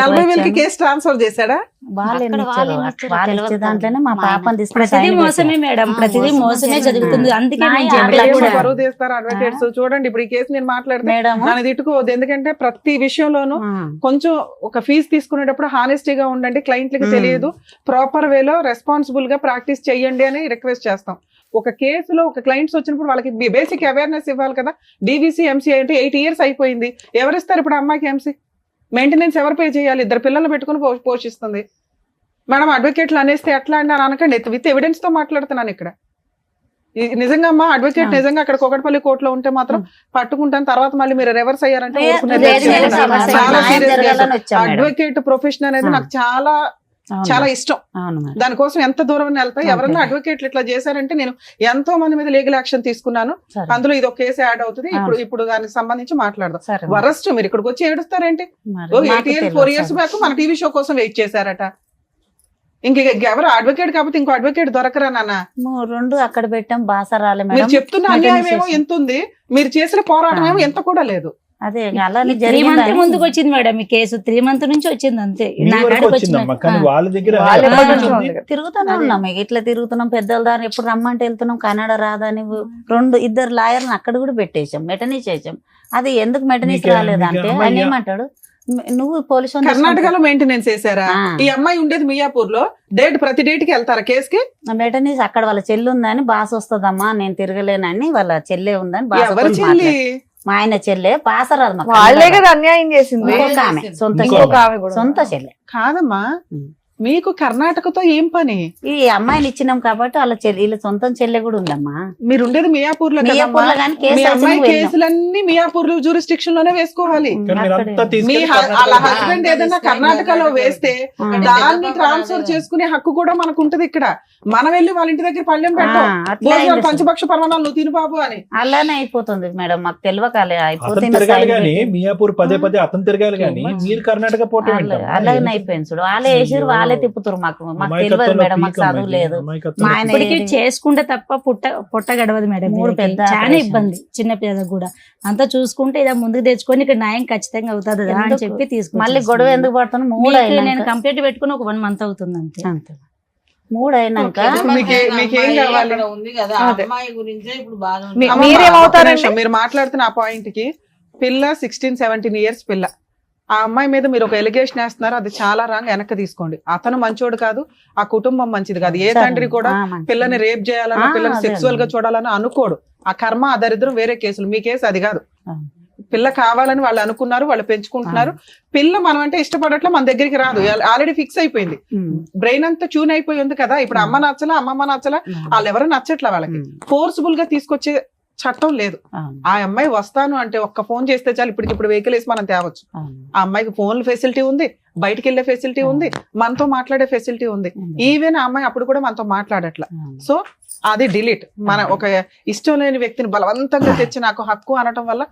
40,000 కేసు ట్రాన్స్ఫర్ చేశాడా? దాంట్లోనే మా పాపని తీసుకుని ప్రతిదీ మోసమే మేడం, ప్రతిదీ మోసమే జరుగుతుంది. అందుకే మేము నా చెప్పలేదు ఏమో కూడా. బరువు తీస్తారు అడ్వకేట్స్. చూడండి ఇప్పుడు ఈ కేసు నేను మాట్లాడితే మేడం నన్ను తిట్టుకోవద్దు, ఎందుకంటే ప్రతి విషయంలోనూ కొంచెం ఒక ఫీజు తీసుకునేటప్పుడు హానెస్టీగా ఉండండి. క్లయింట్లకి తెలియదు, ప్రాపర్ వేలో రెస్పాన్సిబుల్ గా ప్రాక్టీస్ చెయ్యండి అని రిక్వెస్ట్ చేస్తాం. ఒక కేసులో ఒక క్లయింట్స్ వచ్చినప్పుడు వాళ్ళకి బేసిక్ అవేర్నెస్ ఇవ్వాలి కదా. డీవీసీ ఎంసీ అంటే 8 years అయిపోయింది. ఎవరిస్తారు ఇప్పుడు అమ్మాయికి ఎంసీ? మెయింటెనెన్స్ ఎవరు పే చేయాలి? 2 పిల్లలు పెట్టుకుని పోషిస్తుంది. మేడం అడ్వకేట్లు అనేస్తే ఎట్లా అని అనకండి, విత్ ఎవిడెన్స్ తో మాట్లాడుతున్నాను ఇక్కడ. నిజంగా అమ్మా అడ్వకేట్ ఆ. నిజంగా అక్కడ కోకటపల్లి కోర్టులో ఉంటే మాత్రం పట్టుకుంటాను, తర్వాత మళ్ళీ మీరు రివర్స్ అయ్యారంటే ఊరుకునే లేదు, లేదు. లేదు, సమస్య చాలా న్యాయం serious జరగాలని case. వచ్చాం మేడం. అడ్వకేట్ ప్రొఫెషన్ అనేది ఆ. నాకు చాలా అవును చాలా మేడం. ఇష్టం. అవును మేడం. దానికోసం ఎంత దూరం వెళ్తాయి. ఓకే. ఎవరన్నా అడ్వకేట్లు ఇట్లా చేశారంటే నేను ఎంతో మంది మీద లీగల్ యాక్షన్ తీసుకున్నాను. సరే. అందులో ఇది ఒక కేసు యాడ్ అవుతుంది. ఇప్పుడు అవును. ఇప్పుడు దానికి సంబంధించి మాట్లాడదాం. సరే మేడం. వరస్ట్ మీరు ఇక్కడికి వచ్చి ఏడుస్తారేంటి? మరి 8 మాకు years తెలియదు 4 years సార్. బ్యాక్ మన టీవీ షో కోసం వెయిట్ చేశారట. ఇంక ఎవరు అడ్వకేట్ కాకపోతే ఇంకో అడ్వకేట్ దొరకరా నాన్న? రెండు అక్కడ పెట్టాం బాసరాలే మీరు మేడం. చెప్తున్న అన్యాయం ఏమో ఎంత ఉంది, మీరు చేసిన పోరాటం ఏమో ఎంత కూడా లేదు. అదే అలానే 3 months జరిగింది. ముందుకు వచ్చింది మేడం ఈ కేసు. 3 months నుంచి వచ్చింది అంతే. మీ నా వరకు కాడికి వచ్చిందమ్మా, కానీ వచ్చిన- వాళ్ళ దగ్గర వాళ్ళ ఎప్పటి ఎప్పటి నుంచో నుంచి ఉంది? తిరుగుతూనే అదే. ఉన్నాం ఇక ఇట్లా తిరుగుతున్నాం. పెద్దల దారి ఎప్పుడు రమ్మంటే వెళ్తున్నాం. కన్నడ రాదని 2 లాయర్లను అక్కడ కూడా పెట్టేసాం, మెటనీస్ చేసాం. అది ఎందుకు మెటనీస్ మీకే- రాలేదంటే మీకే ఆయన అమ్మాయి- ఏమంటాడు, నువ్వు పోలీసు కర్ణాటకలో మెయింటెనెన్స్ చేశారా? ఈ అమ్మాయి ఉండేది మియాపూర్ లో. ప్రతి డేట్ కి వెళ్తారా కేసుకి? మెటనీస్ అక్కడ వాళ్ళ చెల్లి ఉందని బాస్ వస్తుందమ్మా నేను తిరగలేనని వాళ్ళ చెల్లె ఉందని బాస్ ఎవరి వచ్చి చెల్లి? మాట్లాడు. మా ఆయన చెల్లె బాసరాదు మాకు వాళ్ళే కదా అన్యాయం చేసింది. ఇంకొక ఆమె సొంత ఇంకొక చెల్లె. ఆమె కూడా. సొంత చెల్లె. కాదమ్మా, మీకు కర్ణాటకతో ఏం పని? ఈ అమ్మాయిని ఇచ్చినాం కాబట్టి వాళ్ళ చెల్లి వీళ్ళ సొంతం చెల్లె కూడా ఉందమ్మా. మీరు ఉండేది మియాపూర్ లో కదమ్మా. మియాపూర్లో కానీ కేసు మీ అయితే అమ్మాయి నువ్వు వెళ్ళావు. కేసులన్నీ మియాపూర్ జ్యూరిస్డిక్షన్ లోనే వేసుకోవాలి. కానీ మీరు అంతా అక్కడే. మీ తీసుకెళ్ళి వాళ్ళ కర్ణాటకలో హస్బెండ్ ఏదైనా కర్ణాటకలో వేస్తే దాన్ని ట్రాన్స్ఫర్ చేసుకునే హక్కు కూడా మనకు ఉంటది ఇక్కడ. మనం వెళ్ళి వాళ్ళ ఇంటి దగ్గర పళ్ళెం పెట్టాం, అట్లా భోజనాలు అయింది పంచపక్ష పరమాణాలు నువ్వు తిను బాబు అని. అలానే అయిపోతుంది మేడం. మాకు తెలియకాలే అతను అయిపోతుంది. తిరగాలి గానీ మియాపూర్ పదే అతను తిరగాలి గానీ మీరు కర్ణాటక పోటీ అలాగనే అయిపోయింది చూడు. వాళ్ళే వేసిరు వాళ్ళే తిప్పుతారు. మాకు తెలియదు మేడం, మాకు చదువు లేదు. మా ఆయన ఇప్పటికి చేసుకుంటే తప్ప పొట్ట గడవదు మేడం. 3 పెద్ద చాలా operation. ఇబ్బంది చిన్న పిల్లలకు కూడా. అంతా చూసుకుంటే ఇలా ముందుకు తెచ్చుకొని ఇక్కడ న్యాయం ఖచ్చితంగా అవుతుంది అని ఎందుకు? చెప్పి తీసుకుని మళ్ళీ గొడవ ఎందుకు పడుతున్నా? 3 నేను అయినాక కంప్లీట్ పెట్టుకుని ఒక 1 month అవుతుంది అంతే. అంతే. 3 అయినాక మీకేం కావాలి? ఉంది కదా అదే. అమ్మాయి గురించే ఇప్పుడు బాగా మీ- అమ్మమ్మ, మీరేమవుతారండి? ఒక్క నిమిషం, మీరు మాట్లాడుతున్న ఆ పాయింట్ కి పిల్ల 16-17 years పిల్ల. ఆ అమ్మాయి మీద మీరు ఒక ఎలిగేషన్ వేస్తున్నారు, అది చాలా రాంగ్. వెనక్కి తీసుకోండి. అతను మంచోడు కాదు, ఆ కుటుంబం మంచిది కాదు. ఏ తండ్రి కూడా పిల్లని రేప్ చేయాలన్నా పిల్లని అదే సెక్సువల్ గా చూడాలని అనుకోడు. ఆ కర్మ ఆ దరిద్రం వేరే కేసులు. మీ కేసు అది కాదు. ఆ. పిల్ల కావాలని వాళ్ళు అనుకున్నారు, వాళ్ళు పెంచుకుంటున్నారు. పిల్ల మనం అంటే ఇష్టపడట్లే, మన దగ్గరికి రాదు, ఆల్రెడీ ఫిక్స్ అయిపోయింది. బ్రెయిన్ అంతా ట్యూన్ అయిపోయి ఉంది కదా. ఇప్పుడు అమ్మ నచ్చలా, అమ్మమ్మ నచ్చలా, వాళ్ళు ఎవరు నచ్చట్లా. వాళ్ళకి ఫోర్స్ఫుల్ గా తీసుకొచ్చే చట్టం లేదు. ఆ అమ్మాయి వస్తాను అంటే ఒక్క ఫోన్ చేస్తే చాలు, ఇప్పుడు వెహికల్ వేసి మనం తేవచ్చు. ఆ అమ్మాయికి ఫోన్ ఫెసిలిటీ ఉంది, బయటికి వెళ్లే ఫెసిలిటీ ఉంది, మనతో మాట్లాడే ఫెసిలిటీ ఉంది. ఈవెన్ ఆ అమ్మాయి అప్పుడు కూడా మనతో మాట్లాడట్లా. సో అది డిలీట్. మన ఒక ఇష్టం లేని వ్యక్తిని బలవంతంగా తెచ్చి నాకు హక్కు అనటం వల్ల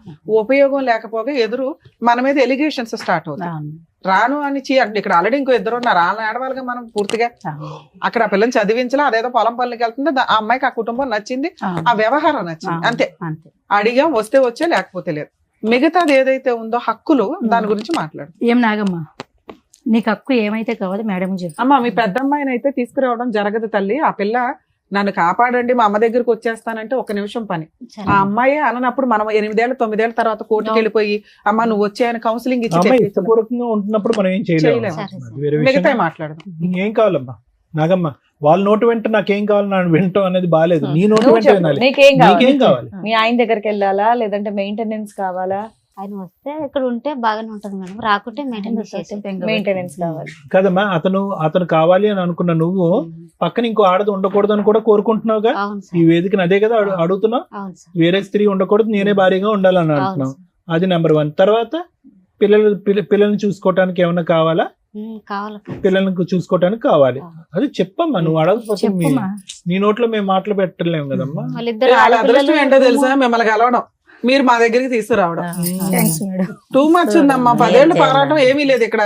ఉపయోగం లేకపోగా ఎదురు మన మీద ఎలిగేషన్స్ స్టార్ట్ అవుతాయి. రాను అని ఇక్కడ ఆల్రెడీ ఇంకో 2 ఉన్నారు. వాళ్ళని ఆడవాళ్ళగా మనం పూర్తిగా అక్కడ ఆ పిల్లని చదివించలా, అదేదో పొలం పనులకి వెళ్తుంది. ఆ అమ్మాయికి ఆ కుటుంబం నచ్చింది, ఆ వ్యవహారం నచ్చింది, అంతే. అడిగాం, వస్తే వచ్చే, లేకపోతే లేదు. మిగతాది ఏదైతే ఉందో హక్కులు, దాని గురించి మాట్లాడు. ఏం నాగమ్మ, నీకు హక్కు ఏమైతే కావాలి మేడం చెప్పు. అమ్మా, మీ పెద్ద అమ్మాయిని అయితే తీసుకురావడం జరగదు తల్లి. ఆ పిల్ల నన్ను కాపాడండి, మా అమ్మ దగ్గరికి వచ్చేస్తానంటే 1 నిమిషం పని. ఆ అమ్మాయి అననప్పుడు మనం 8 ఏళ్ళు 9 ఏళ్ళ తర్వాత కోర్టుకి వెళ్ళిపోయి అమ్మ నువ్వు వచ్చాయని కౌన్సిలింగ్ ఇచ్చి ఇష్టపూర్వకంగా ఉంటున్నప్పుడు మనం ఏం చేయలేము. మిగతా మాట్లాడదాం. ఏం కావాలమ్మా నాగమ్మ? వాళ్ళ నోటు వెంట నాకేం కావాలి నన్ను వింటాం అనేది బాగాలేదు. నీ నోటు వెంట వినాలి. నీకేం నీకేం కావాలి? మీ ఆయన దగ్గరికి వెళ్ళాలా, లేదంటే మెయింటెనెన్స్ కావాలా? ఆయన వస్తే ఇక్కడ ఉంటే బాగానే ఉంటది మేడం, రాకుంటే మెయింటెనెన్స్ కావాలి కదమ్మా. అతను కావాలి అని అనుకున్న నువ్వు పక్కన ఇంకో ఆడది ఉండకూడదు అని కూడా కోరుకుంటున్నావుగా. ఈ వేదికను అదే కదా అడుగుతున్నావు. వేరే స్త్రీ ఉండకూడదు, నేనే భారీగా ఉండాలని అంటున్నావు. అది నెంబర్ 1. తర్వాత పిల్లల్ని చూసుకోవటానికి ఏమన్నా కావాలా? పిల్లల్ని చూసుకోవటానికి కావాలి. అది చెప్పమ్మా, నువ్వు అడగకపోతే నీ నోట్లో మేము మాటలు పెట్టలేము కదమ్మా. అదృష్టం ఏంటో తెలుసా, మిమ్మల్ని కలవడం, మీరు మా దగ్గరికి తీసుకురావడం. టూ మచ్ ఉందమ్మా. 10 ఏళ్ళు పోరాటం ఏమీ లేదు ఇక్కడ.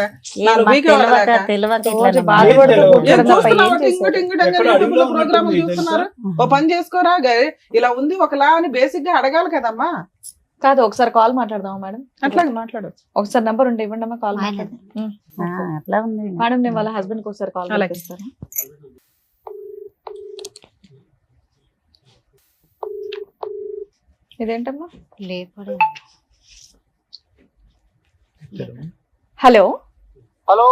ప్రోగ్రామ్ చూస్తున్నారు. ఓ పని చేసుకోరా, ఇలా ఉంది ఒకలా అని బేసిక్ గా అడగాలి కదమ్మా. కాదు, ఒకసారి కాల్ మాట్లాడదాం మేడం. అట్లాగే మాట్లాడచ్చు. ఒకసారి నంబర్ ఉంటే ఇవ్వండి అమ్మా, కాల్ మాట్లాడదాం. మేడం, నేను వాళ్ళ హస్బెండ్ కి ఒకసారి కాల్ చేస్తాను. ఇదేంటమ్మా? హలో హలో,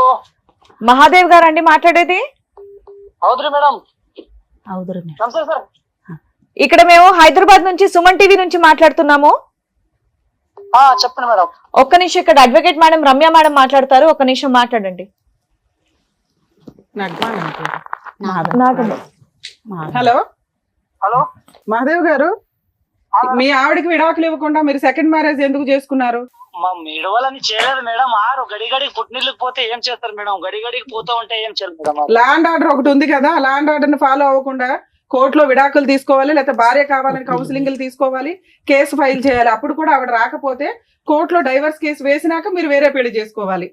మహాదేవ్ గారు అండి మాట్లాడేది? అవుదురు మేడం. అవుదురు సార్, ఇక్కడ మేము హైదరాబాద్ నుంచి సుమన్ టీవీ నుంచి మాట్లాడుతున్నాము. చెప్పండి మేడం. ఒక్క నిమిషం, ఇక్కడ అడ్వకేట్ మేడం రమ్య మేడం మాట్లాడతారు, ఒక్క నిమిషం మాట్లాడండి. హలో హలో, మహాదేవ్ గారు, మీ ఆవిడకి విడాకులు ఇవ్వకుండా మీరు సెకండ్ మ్యారేజ్ ఎందుకు చేసుకున్నారు? మిడవలని చేయలేదు మేడం. గడిగడికి పుట్టినీళ్ళకి పోతే ఏం చేస్తారు మేడం? గడిగడికి పోతూ ఉంటే ఏం చేయాలి మేడం? ల్యాండ్ ఆర్డర్ ఒకటి ఉంది కదా, ల్యాండ్ ఆర్డర్ ని ఫాలో అవ్వకుండా కోర్టులో విడాకులు తీసుకోవాలి, లేకపోతే భార్య కావాలని కౌన్సిలింగ్లు తీసుకోవాలి, కేసు ఫైల్ చేయాలి. అప్పుడు కూడా ఆవిడ రాకపోతే కోర్టులో డైవర్స్ కేసు వేసినాక మీరు వేరే పెళ్లి చేసుకోవాలి.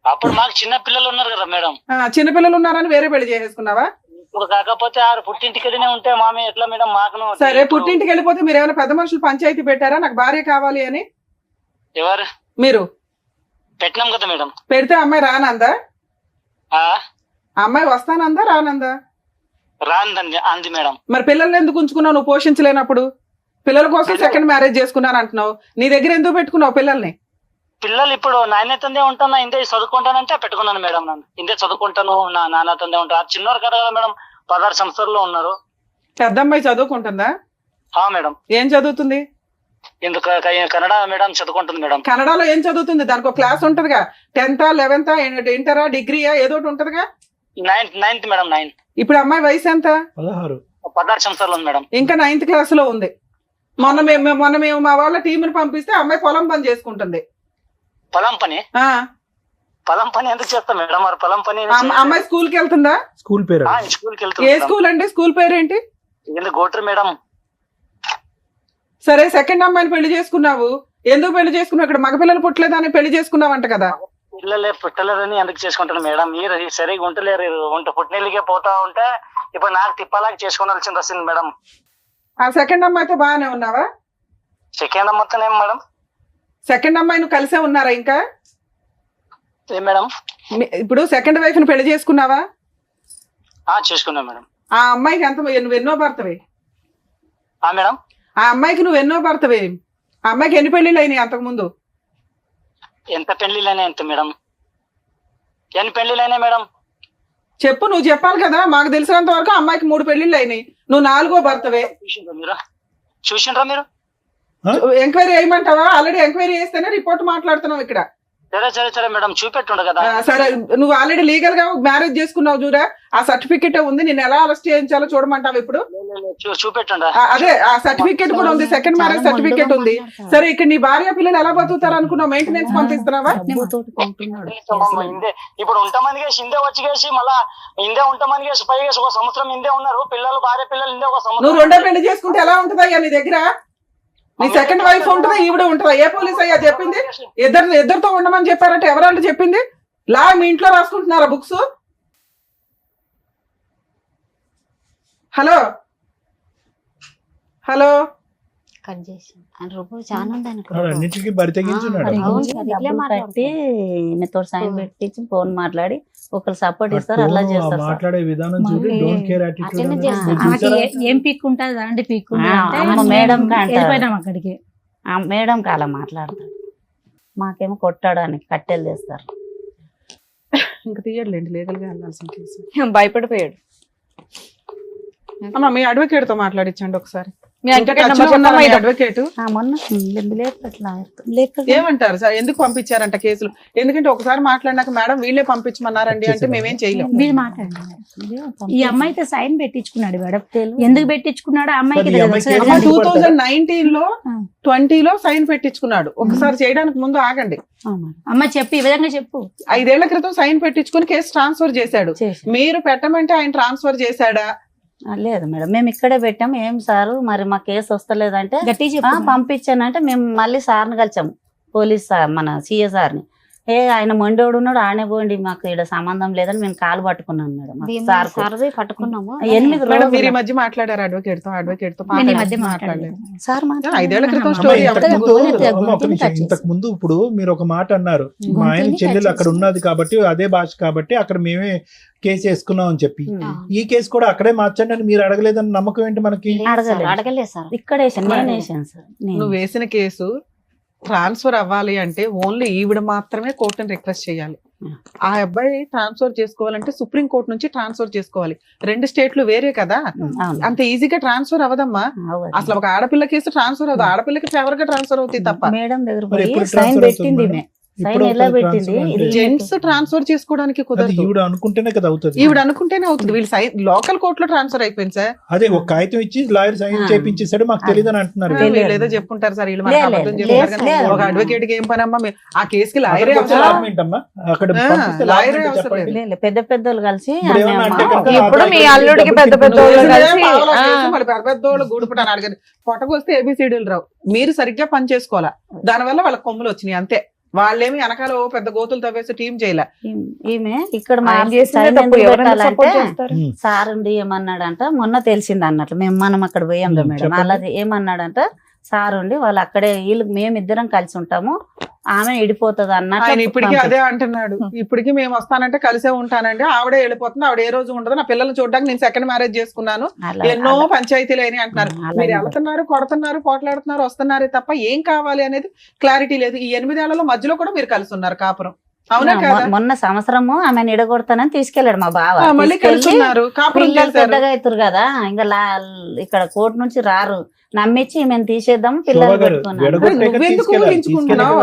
అప్పుడు మాకు చిన్న పిల్లలు ఉన్నారు కదా మేడం. చిన్నపిల్లలు ఉన్నారని వేరే పెళ్లి చేసేసుకున్నావా? ఇప్పుడు కాకపోతే పుట్టింటికి వెళ్ళినే ఉంటే మామే ఎట్లా మేడం? మాకు సరే, పుట్టింటికి వెళ్ళిపోతే మీరు ఏమైనా పెద్ద మనుషులు పంచాయతీ పెట్టారా నాకు భార్య కావాలి అని? ఎవరు మీరు పెట్టినాం కదా మేడం. పెడితే అమ్మాయి రానందా? అమ్మాయి వస్తానందా రానందా? రాందండి అంది మేడం. మరి పిల్లల్ని ఎందుకు ఉంచుకున్నావు నువ్వు పోషించలేనప్పుడు? పిల్లల కోసం సెకండ్ మ్యారేజ్ చేసుకున్నాను అంటున్నావు, నీ దగ్గర ఎందుకు పెట్టుకున్నావు పిల్లల్ని? పిల్లలు ఇప్పుడు నాయనతందే ఉంటాను, ఇందే చదువుకుంటానంటే పెట్టుకున్నాను మేడం. నన్ను ఇందే చదువుకుంటాను, నా నాన్నతందే ఉంటాను. చిన్నవారు కదా మేడం, 16 సంవత్సరాల్లో ఉన్నారు. పెద్ద అమ్మాయి చదువుకుంటుందా? మేడం. ఏం చదువుతుంది? ఎందుకు కన్నడ మేడం చదువుకుంటుంది మేడం. కన్నడలో ఏం చదువుతుంది? దానికి ఒక క్లాస్ ఉంటదిగా, 10th 11th ఇంటరా డిగ్రీయా ఏదో ఒకటి ఉంటదిగా. 9th madam. 9. ఇప్పుడు అమ్మాయి వయసు ఎంత? 16 సంవత్సరాలు ఉంది మేడం. ఇంకా 9th క్లాస్ లో ఉంది. మొన్న మేము మా వాళ్ళ టీంని పంపిస్తే అమ్మాయి పొలం పని చేసుకుంటుంది. పొలం పని? పొలం పని ఎందుకు చేస్తాం మేడం? మరి పొలం పని అమ్మాయి స్కూల్ కి వెళ్తుందా? స్కూల్ పేరు? స్కూల్ కి వెళ్తుంది. ఏ స్కూల్ అండి? స్కూల్ పేరేంటి? గోట్రు మేడం. సరే, సెకండ్ అమ్మాయిని పెళ్లి చేసుకున్నావు, ఎందుకు పెళ్లి చేసుకున్నావు? ఇక్కడ మగపిల్లలు పుట్టలేదని పెళ్లి చేసుకున్నావంట కదా. పిల్లలే పుట్టలేదని ఎందుకు చేసుకుంటాను మేడం? మీరు సరిగా ఉంటలేరు, పుట్టినీళ్ళకే పోతా ఉంటే ఇప్పుడు నాకు తిప్పలాగా చేసుకోవాల్సింది వస్తుంది మేడం. ఆ సెకండ్ అమ్మాయితో బాగానే ఉన్నావా? Second అమ్మతోనే madam. సెకండ్ అమ్మాయి నువ్వు కలిసే ఉన్నారా ఇంకా? ఏం మేడం? ఇప్పుడు సెకండ్ వైఫ్ ని పెళ్లి చేసుకున్నావా? చేసుకున్నా మేడం. ఆ అమ్మాయికి నువ్వు ఎన్నో భర్తవే? మేడం, ఆ అమ్మాయికి నువ్వు ఎన్నో భర్తవే? ఆ అమ్మాయికి ఎన్ని పెళ్లిళ్ళు అయినాయి అంతకు ముందు? ఎంత పెళ్లిళ్ళైనా ఎంత మేడం? ఎన్ని పెళ్లిళ్ళైనా మేడం? చెప్పు, నువ్వు చెప్పాలి కదా. మాకు తెలిసినంత వరకు అమ్మాయికి 3 పెళ్లిళ్ళు అయినాయి, నువ్వు 4వ భర్తవే. చూసిండ్రా మీరు? ఎంక్వైరీ వేయమంటావా? ఆల్రెడీ ఎంక్వైరీ చేస్తేనే రిపోర్ట్ మాట్లాడుతున్నావు ఇక్కడ. సరే మేడం, చూపెట్టుండ కదా. సరే, నువ్వు ఆల్రెడీ లీగల్ గా మ్యారేజ్ చేసుకున్నావు చూడా, ఆ సర్టిఫికెట్ ఉంది. నేను ఎలా అరెస్ట్ చేయించాలో చూడమంటావు ఇప్పుడు? చూపెట్టుండ. అదే, ఆ సర్టిఫికెట్ కూడా ఉంది, సెకండ్ మ్యారేజ్ సర్టిఫికెట్ ఉంది. సరే, ఇక్కడ నీ భార్య పిల్లలు ఎలా బతుకుతారు అనుకున్నావు? మెయింటెనెన్స్ పంపిస్తున్నావా? ఇప్పుడు ఉంటామని కేసి ఇందే వచ్చి కేసి మళ్ళా ఇందే ఉంటామని కేసి పై కేసి 1 సంవత్సరం ఇందే ఉన్నారు పిల్లలు, భార్య పిల్లలు ఇందే 1 సంవత్సరం. నువ్వు 2వ పెళ్లి చేసుకుంటే ఎలా ఉంటుందయ్యా నీ దగ్గర? నీ సెకండ్ వైఫ్ ఉంటుందా, ఈవిడ ఉంటుందా? ఏ పోలీస్ అయ్యా చెప్పింది? ఇద్దరితో ఉండమని చెప్పారంటే ఎవరంటే చెప్పింది? మీ ఇంట్లో రాసుకుంటున్నారా బుక్స్? హలో హలో కట్ చేసి చాలా అన్నిటికీ బరి తెగించున్నాడు. ఈమెతో సైన్ పెట్టించి ఫోన్ మాట్లాడి ఒకరు సపోర్ట్ ఇస్తారు, అట్లా చేస్తారు. మాట్లాడే విధానం చూసి డోంట్ కేర్ యాటిట్యూడ్. ఏం పీక్ ఉంటుంది అండి? పీక్ మేడం అక్కడికి మేడం అలా మాట్లాడతాడు, మాకేమో కొట్టడానికి కట్టెలు తెస్తారు. ఇంకా తీయట్లేండి, లీగల్ గా వెళ్ళాల్సిన కేసు. భయపడిపోయాడు. అమ్మా, మీ అడ్వకేట్ తో మాట్లాడించండి ఒకసారి. అడ్వకేట్ ఏమంటారు సార్? ఎందుకు పంపించారంట కేసులు? ఎందుకంటే ఒకసారి మాట్లాడినాక మేడం వీళ్ళే పంపించమన్నారండి అంటే మేమేం చేయలేము. మీరు మాట్లాడండి. ఈ అమ్మాయితో సైన్ పెట్టించుకున్నాడు మేడం. ఎందుకు పెట్టించుకున్నాడు? అమ్మాయికి 2019 లో 20 లో సైన్ పెట్టించుకున్నాడు. ఒకసారి చేయడానికి ముందు ఆగండి అమ్మ, చెప్పు, ఈ విధంగా చెప్పు. 5 ఏళ్ల క్రితం సైన్ పెట్టించుకుని కేసు ట్రాన్స్ఫర్ చేశాడు. మీరు పెట్టమంటే ఆయన ట్రాన్స్ఫర్ చేశాడా? లేదు మేడం, మేము ఇక్కడే పెట్టాము. ఏం సారు మరి మా కేసు వస్తలేదంటే పంపించానంటే మేము మళ్ళీ సార్ని కలిసాము, పోలీస్ సార్, మన సిఏ సార్ని. ఆయన మొండోడు ఉన్నాడు, ఆనే పోండి, మాకు ఇక్కడ సంబంధం లేదని మేము కాలు పట్టుకున్నాను మేడం. పట్టుకున్నాము 8 రోజులు. మీరు ఈ మధ్య మాట్లాడారు అడ్వకేట్ తో? మాట్లాడలేదు సార్. 5 ఏళ్ల క్రితం స్టోరీ. ఇంతకు ముందు ఇప్పుడు మీరు ఒక మాట అన్నారు, మా ఆయన చెల్లెలు అక్కడ ఉన్నది కాబట్టి అదే భాష కాబట్టి అక్కడ మేమే కేసు వేసుకున్నాం అని చెప్పి, ఈ కేసు కూడా అక్కడే మార్చండి అని మీరు అడగలేదని నమ్మకం ఏంటి మనకి? అడగలేదు సార్, ఇక్కడ నేను వేసాను సార్. నువ్వు వేసిన కేసు ట్రాన్స్ఫర్ అవ్వాలి అంటే ఓన్లీ ఈవిడ మాత్రమే కోర్టుని రిక్వెస్ట్ చేయాలి. ఆ అబ్బాయి ట్రాన్స్ఫర్ చేసుకోవాలంటే సుప్రీం కోర్టు నుంచి ట్రాన్స్ఫర్ చేసుకోవాలి. 2 స్టేట్లు వేరే కదా, అంత ఈజీగా ట్రాన్స్ఫర్ అవ్వదమ్మా. అసలు ఒక ఆడపిల్ల కేసు ట్రాన్స్ఫర్ అవ్వదు, ఆడపిల్లకి ఫేవర్ గా ట్రాన్స్ఫర్ అవుతుంది తప్ప. మేడం దగ్గర సైన్ పెట్టింది, సైన్ ఎలా పెట్టింది ఇది జెంట్స్ ట్రాన్స్ఫర్ చేసుకోవడానికి అది కుదరదు. ఈవిడ అనుకుంటేనే కదా అవుతుంది. ఈవిడ అనుకుంటేనే అవుతుంది. వీళ్ళు లోకల్ కోర్టులో ట్రాన్స్ఫర్ అయిపోయింది సార్. అదే ఒక కాగితం ఇచ్చి లాయర్ సైన్ చేపించేసాడు, మాకు తెలియదు అని అంటున్నారు. వీళ్ళు ఏదో చెప్పుంటారు సార్, వీళ్ళు మనకు అబద్ధం చెప్తారు కానీ ఒక అడ్వకేట్ కి ఏం పని అమ్మా? ఆ కేసుకి లాయరే అవసరం. అక్కడ లాయరే అవసరం లేదు. లేదు, పెద్ద పెద్దోళ్ళు కలిసి ఇప్పుడు మీ అల్లుడికి పెద్ద పెద్దోళ్ళు కలిసి మళ్ళీ పెద్దోళ్ళు గూడుపుటాను అడిగారు. పొట్టకొస్తే ఏబిసిడీలు రావు. మీరు సరిగ్గా పని చేసుకోవాలా, దానివల్ల వాళ్ళ కొమ్ములు వచ్చినాయి అంతే. వాళ్ళేమి వెనకాల పెద్ద గోతులు తవ్వేసి టీం చేయలే. ఈమె ఇక్కడ ఆయన చేసిందే తప్పు, ఎవరైనా support చేస్తారు? సార్ ఉండి ఏమన్నాడంట, మొన్న తెలిసింది అన్నట్లు మనం అక్కడ పోయాంలో మేడం, అలా ఏమన్నాడంట సార్ ఉండి వాళ్ళు అక్కడే వీళ్ళు మేమిద్దరం కలిసి ఉంటాము, ఆమె ఇడిపోతుంది ఆయన అన్నట్టు. ఇప్పటికీ అదే అంటున్నాడు. ఇప్పటికీ మేము వస్తానంటే కలిసే ఉంటానండి, ఆవిడే వెళ్ళిపోతుంది, ఆవిడ ఏ రోజు ఉండదు, నా పిల్లల్ని చూడడానికి నేను సెకండ్ మ్యారేజ్ చేసుకున్నాను, ఎన్నో పంచాయతీలు అయినాయి అంటున్నారు. మీరు వెళ్తున్నారు, కొడుతున్నారు, పోట్లాడుతున్నారు, వస్తున్నారే తప్ప ఏం కావాలి అనేది క్లారిటీ లేదు. ఈ 8 ఏళ్లలో మధ్యలో కూడా మీరు కలిసి ఉన్నారు కాపురం, అవునా కదా? మొన్న సంవత్సరము ఆమెను ఇడగొడతానని తీసుకెళ్లాడు మా బావ. మళ్ళీ కలిసి ఉన్నారు, కాపురం పిల్లలు చేశారు. పెద్దగా అవుతారు కదా, ఇంకా ఇక్కడ కోర్టు నుంచి రారు, నమ్మించి మేము తీసేద్దాం పిల్లలు పెట్టుకున్నాను. నువ్వెందుకు ఊహించుకుంటున్నావు?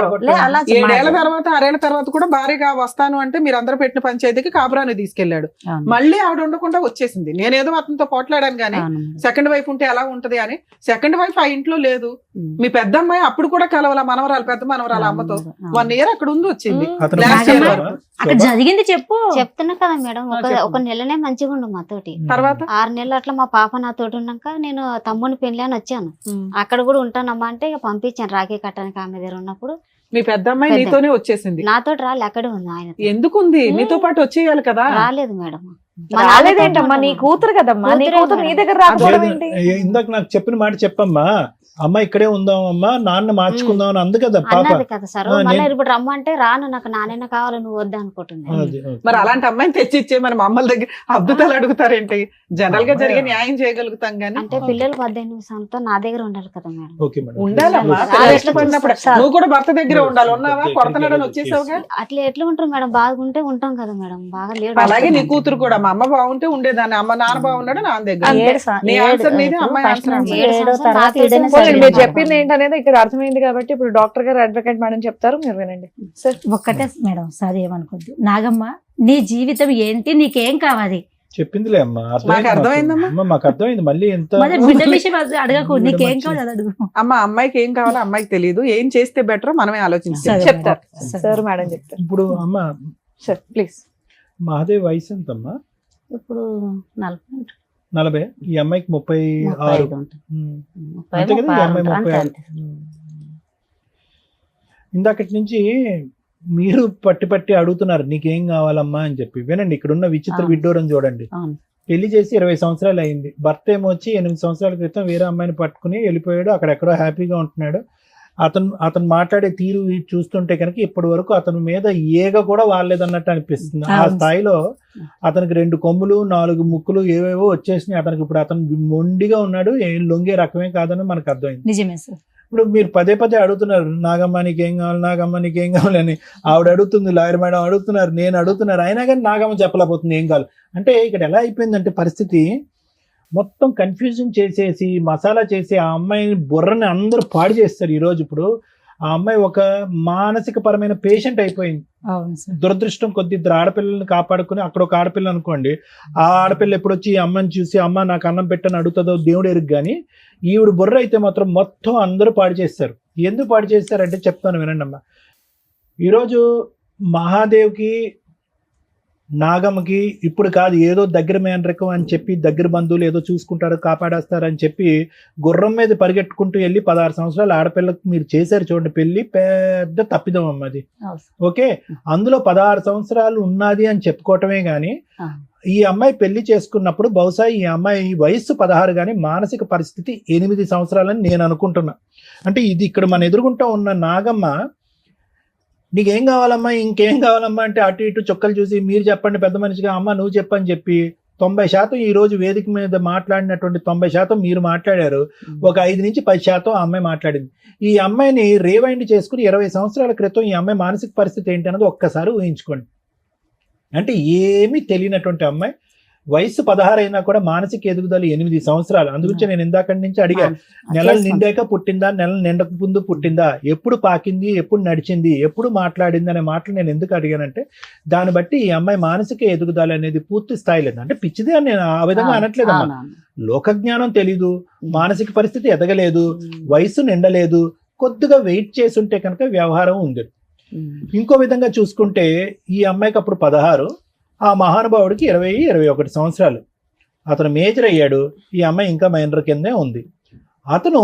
అలా 7 ఏళ్ల తర్వాత 6 ఏళ్ల తర్వాత కూడా భారీగా వస్తాను అంటే మీరు అందరూ పెట్టిన పంచాయతీకి కాపురాన్ని తీసుకెళ్లాడు. మళ్ళీ ఆవిడ ఉండకుండా వచ్చేసింది. నేనేదో అతనితో పోట్లాడాను కానీ సెకండ్ వైఫ్ ఉంటే ఎలా ఉంటది అని. సెకండ్ వైఫ్ ఆ ఇంట్లో లేదు. మీ పెద్ద అమ్మాయి అప్పుడు కూడా కలవాల, మనవరాలు, పెద్ద మనవరాలు అమ్మతో 1 ఇయర్ అక్కడ ఉంది, వచ్చింది. అక్కడ జరిగింది చెప్పు. చెప్తున్నా కదా మేడం, ఒక నెలనే మంచిగా ఉండు మాతోటి. తర్వాత 6 నెలలు అట్లా మా పాప నాతోటి ఉన్నాక నేను తమ్ముని పెళ్లి అని వచ్చాను. అక్కడ కూడా ఉంటానమ్మా అంటే ఇక పంపించాను రాఖీ కట్టడానికి. ఆమె దగ్గర ఉన్నప్పుడు మీ పెద్ద అమ్మాయి నీతోనే వచ్చేసింది. నాతోటి రాలే, అక్కడే ఉంది ఆయన. ఎందుకుంది? నీతో పాటు వచ్చేయాలి కదా. రాలేదు మేడం. రాలేదేంటమ్మా? నీ కూతురు కదమ్మా, నీ కూతురు నీ దగ్గర రాకపోవడం ఏంటి? ఇందాక నాకు చెప్పిన మాట చెప్పమ్మా, అమ్మ ఇక్కడే ఉందాం అమ్మా, నాన్న మార్చుకుందాం అని అందు కదా పాప. అన్నది కదా సార్. మళ్ళీ ఇప్పుడు రమ్మంటే రాను, నాకు నాన్న కావాలి, నువ్వు వద్దా అనుకుంటున్నాను. మరి అలాంటి అమ్మాయిని తెచ్చిచ్చే మరి మమ్మల్ని దగ్గర అద్భుతాలు అడుగుతారేంటి? జనరల్ గా జరిగే న్యాయం చేయగలుగుతాం గానీ అంటే పిల్లలు 18 సంవత్సరాలతో నా దగ్గర ఉండాలి కదా మేడం. ఉండాలమ్మా. ఇష్టపడినప్పుడు నువ్వు కూడా భర్త దగ్గర ఉండాలి. ఉన్నావా? కొడతనాడని వచ్చేసావుగా. అట్లా ఎట్లా ఉంటారు మేడం? బాగుంటే ఉంటాం కదా మేడం, బాగా లేడు. అలాగే నీ కూతురు కూడా మా అమ్మ బాగుంటే ఉండేదాన్ని, అమ్మ నాన్న బాగున్నాడు నా దగ్గర. నీ ఆన్సర్ నీది, అమ్మాయి ఆన్సర్. మీరు చెప్పింది ఏంటనేది ఇక్కడ అర్థమైంది కాబట్టి ఇప్పుడు డాక్టర్ గారు, అడ్వకేట్ మేడం చెప్తారు, మీరు వినండి సార్. ఒక్కటే మేడం, సార్ ఏమనుకోద్దు. నాగమ్మ, నీ జీవితం ఏంటి, నీకేం కావాలి చెప్పిందిలే అమ్మా, మాకు అర్థమైందమ్మా. మాకు అర్థమైంది. మళ్ళీ ఎంత బిడ్డ విషయం అడగకు, నీకేం కావాలి అది అడుగు. అమ్మ అమ్మాయికి ఏం కావాలో అమ్మాయికి తెలియదు, ఏం చేస్తే బెటర్ మనమే ఆలోచించాలి. చెప్తారు సార్, మేడం చెప్తారు. ఇప్పుడు అమ్మ సార్ ప్లీజ్. మహాదేవ్ వయసు ఎంతమ్మా? ఇప్పుడు 40. ఈ అమ్మాయికి 36. అంతే కదా, ఈ అమ్మాయి 36. ఇందాకటి నుంచి మీరు పట్టి అడుగుతున్నారు నీకేం కావాలమ్మా అని చెప్పి. వినండి, ఇక్కడ ఉన్న విచిత్ర విడ్డూరం చూడండి. పెళ్లి చేసి 20 సంవత్సరాలు అయింది. భర్త ఏమో వచ్చి 8 సంవత్సరాల క్రితం వేరే అమ్మాయిని పట్టుకుని వెళ్ళిపోయాడు, అక్కడెక్కడో హ్యాపీగా ఉంటున్నాడు. అతను మాట్లాడే తీరు చూస్తుంటే కనుక ఇప్పటి వరకు అతని మీద ఏగ కూడా వాడలేదన్నట్టు అనిపిస్తుంది. ఆ స్థాయిలో అతనికి 2 కొమ్ములు 4 ముక్కులు ఏవేవో వచ్చేసినాయి. అతనికి ఇప్పుడు అతను మొండిగా ఉన్నాడు, ఏం లొంగే రకమే కాదని మనకు అర్థమైంది. నిజమే సార్. ఇప్పుడు మీరు పదే అడుగుతున్నారు నాగమ్మ నీకేం కావాలి, నాగమ్మ నీకేం కావాలని. ఆవిడ అడుగుతుంది, లాయర్ మేడం అడుగుతున్నారు, నేను అడుగుతున్నారు, అయినా కానీ నాగమ్మ చెప్పలేకపోతుంది ఏం కావాలి. అంటే ఇక్కడ ఎలా అయిపోయిందంటే పరిస్థితి మొత్తం కన్ఫ్యూజన్ చేసేసి మసాలా చేసి ఆ అమ్మాయిని బుర్రని అందరూ పాడు చేస్తారు. ఈరోజు ఇప్పుడు ఆ అమ్మాయి ఒక మానసిక పరమైన పేషెంట్ అయిపోయింది. దురదృష్టం కొద్ది 2 ఆడపిల్లల్ని కాపాడుకుని, అక్కడ ఒక ఆడపిల్ల అనుకోండి, ఆ ఆడపిల్ల ఎప్పుడు వచ్చి ఈ అమ్మని చూసి అమ్మ నాకు అన్నం పెట్టని అడుగుతుందో దేవుడు ఎరుగు. కానీ ఈవిడ బుర్ర అయితే మాత్రం మొత్తం అందరూ పాడు చేస్తారు. ఎందుకు పాడు చేస్తారంటే చెప్తాను వినండి అమ్మ. ఈరోజు మహాదేవ్కి నాగమ్మకి ఇప్పుడు కాదు, ఏదో దగ్గర మేనరకం అని చెప్పి దగ్గర బంధువులు ఏదో చూసుకుంటారు కాపాడేస్తారు అని చెప్పి గుర్రం మీద పరిగెట్టుకుంటూ వెళ్ళి 16 సంవత్సరాల ఆడపిల్లకు మీరు చేశారు చూడండి పెళ్లి, పెద్ద తప్పిదం అమ్మది. ఓకే, అందులో 16 సంవత్సరాలు ఉన్నది అని చెప్పుకోవటమే గాని ఈ అమ్మాయి పెళ్లి చేసుకున్నప్పుడు బహుశా ఈ అమ్మాయి వయస్సు 16 కానీ మానసిక పరిస్థితి 8 సంవత్సరాలని నేను అనుకుంటున్నా. అంటే ఇది ఇక్కడ మన ఎదురుగుంటా ఉన్న నాగమ్మ నీకేం కావాలమ్మా, ఇంకేం కావాలమ్మా అంటే అటు ఇటు చొక్కలు చూసి మీరు చెప్పండి పెద్ద మనిషిగా, అమ్మ నువ్వు చెప్పని చెప్పి 90% ఈ రోజు వేదిక మీద మాట్లాడినటువంటి 90% మీరు మాట్లాడారు. ఒక 5 నుంచి 10% ఆ అమ్మాయి మాట్లాడింది. ఈ అమ్మాయిని రీవైండ్ చేసుకుని 20 సంవత్సరాల క్రితం ఈ అమ్మాయి మానసిక పరిస్థితి ఏంటి అన్నది ఒక్కసారి ఊహించుకోండి. అంటే ఏమీ తెలియనటువంటి అమ్మాయి వయసు 16 అయినా కూడా మానసిక ఎదుగుదల 8 సంవత్సరాలు. అందుగురించి నేను ఇందాక నుంచి అడిగా, నెలలు నిండాక పుట్టిందా, నెలలు నిండక ముందు పుట్టిందా, ఎప్పుడు పాకింది, ఎప్పుడు నడిచింది, ఎప్పుడు మాట్లాడింది అనే మాటలు నేను ఎందుకు అడిగానంటే, దాన్ని బట్టి ఈ అమ్మాయి మానసిక ఎదుగుదల అనేది పూర్తి స్థాయి లేదు. అంటే పిచ్చిదే అని నేను ఆ విధంగా అనట్లేదమ్మా. లోకజ్ఞానం తెలీదు, మానసిక పరిస్థితి ఎదగలేదు, వయసు నిండలేదు, కొద్దిగా వెయిట్ చేసి ఉంటే కనుక వ్యవహారం ఉంది. ఇంకో విధంగా చూసుకుంటే ఈ అమ్మాయికి అప్పుడు 16, ఆ మహానుభావుడికి 20-21 సంవత్సరాలు. అతను మేజర్ అయ్యాడు, ఈ అమ్మాయి ఇంకా మైనర్ కిందే ఉంది. అతను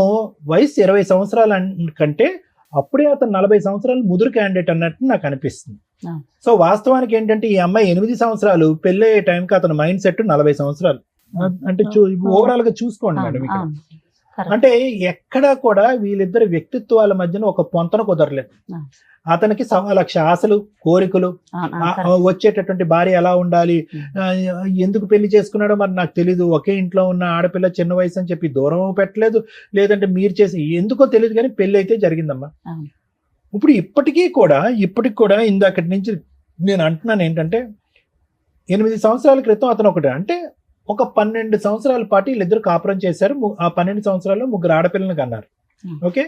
వయసు 20 సంవత్సరాల కంటే అప్పుడే అతను 40 సంవత్సరాలు ముదురు క్యాండిడేట్ అన్నట్టు నాకు అనిపిస్తుంది. సో వాస్తవానికి ఏంటంటే ఈ అమ్మాయి 8 సంవత్సరాలు, పెళ్ళి అయ్యే టైంకి అతను మైండ్ సెట్ 40 సంవత్సరాలు. అంటే ఓవరాల్ గా చూసుకోండి మేడం ఇక్కడ. అంటే ఎక్కడా కూడా వీళ్ళిద్దరి వ్యక్తిత్వాల మధ్యన ఒక పొంతన కుదరలేదు. అతనికి 1,00,000 ఆశలు, కోరికలు, వచ్చేటటువంటి భార్య ఎలా ఉండాలి, ఎందుకు పెళ్లి చేసుకున్నాడో మరి నాకు తెలీదు. ఒకే ఇంట్లో ఉన్న ఆడపిల్ల చిన్న వయసు అని చెప్పి దూరం పెట్టలేదు, లేదంటే మీరు చేసి ఎందుకో తెలియదు, కానీ పెళ్లి అయితే జరిగిందమ్మా. ఇప్పుడు ఇప్పటికీ కూడా ఇందాకటి నుంచి నేను అంటున్నాను ఏంటంటే, 8 సంవత్సరాల క్రితం అతను ఒకటి, అంటే ఒక 12 సంవత్సరాల పాటు వీళ్ళిద్దరు కాపురం చేశారు. ఆ 12 సంవత్సరాల్లో 3 ఆడపిల్లలను కన్నారు. ఓకే,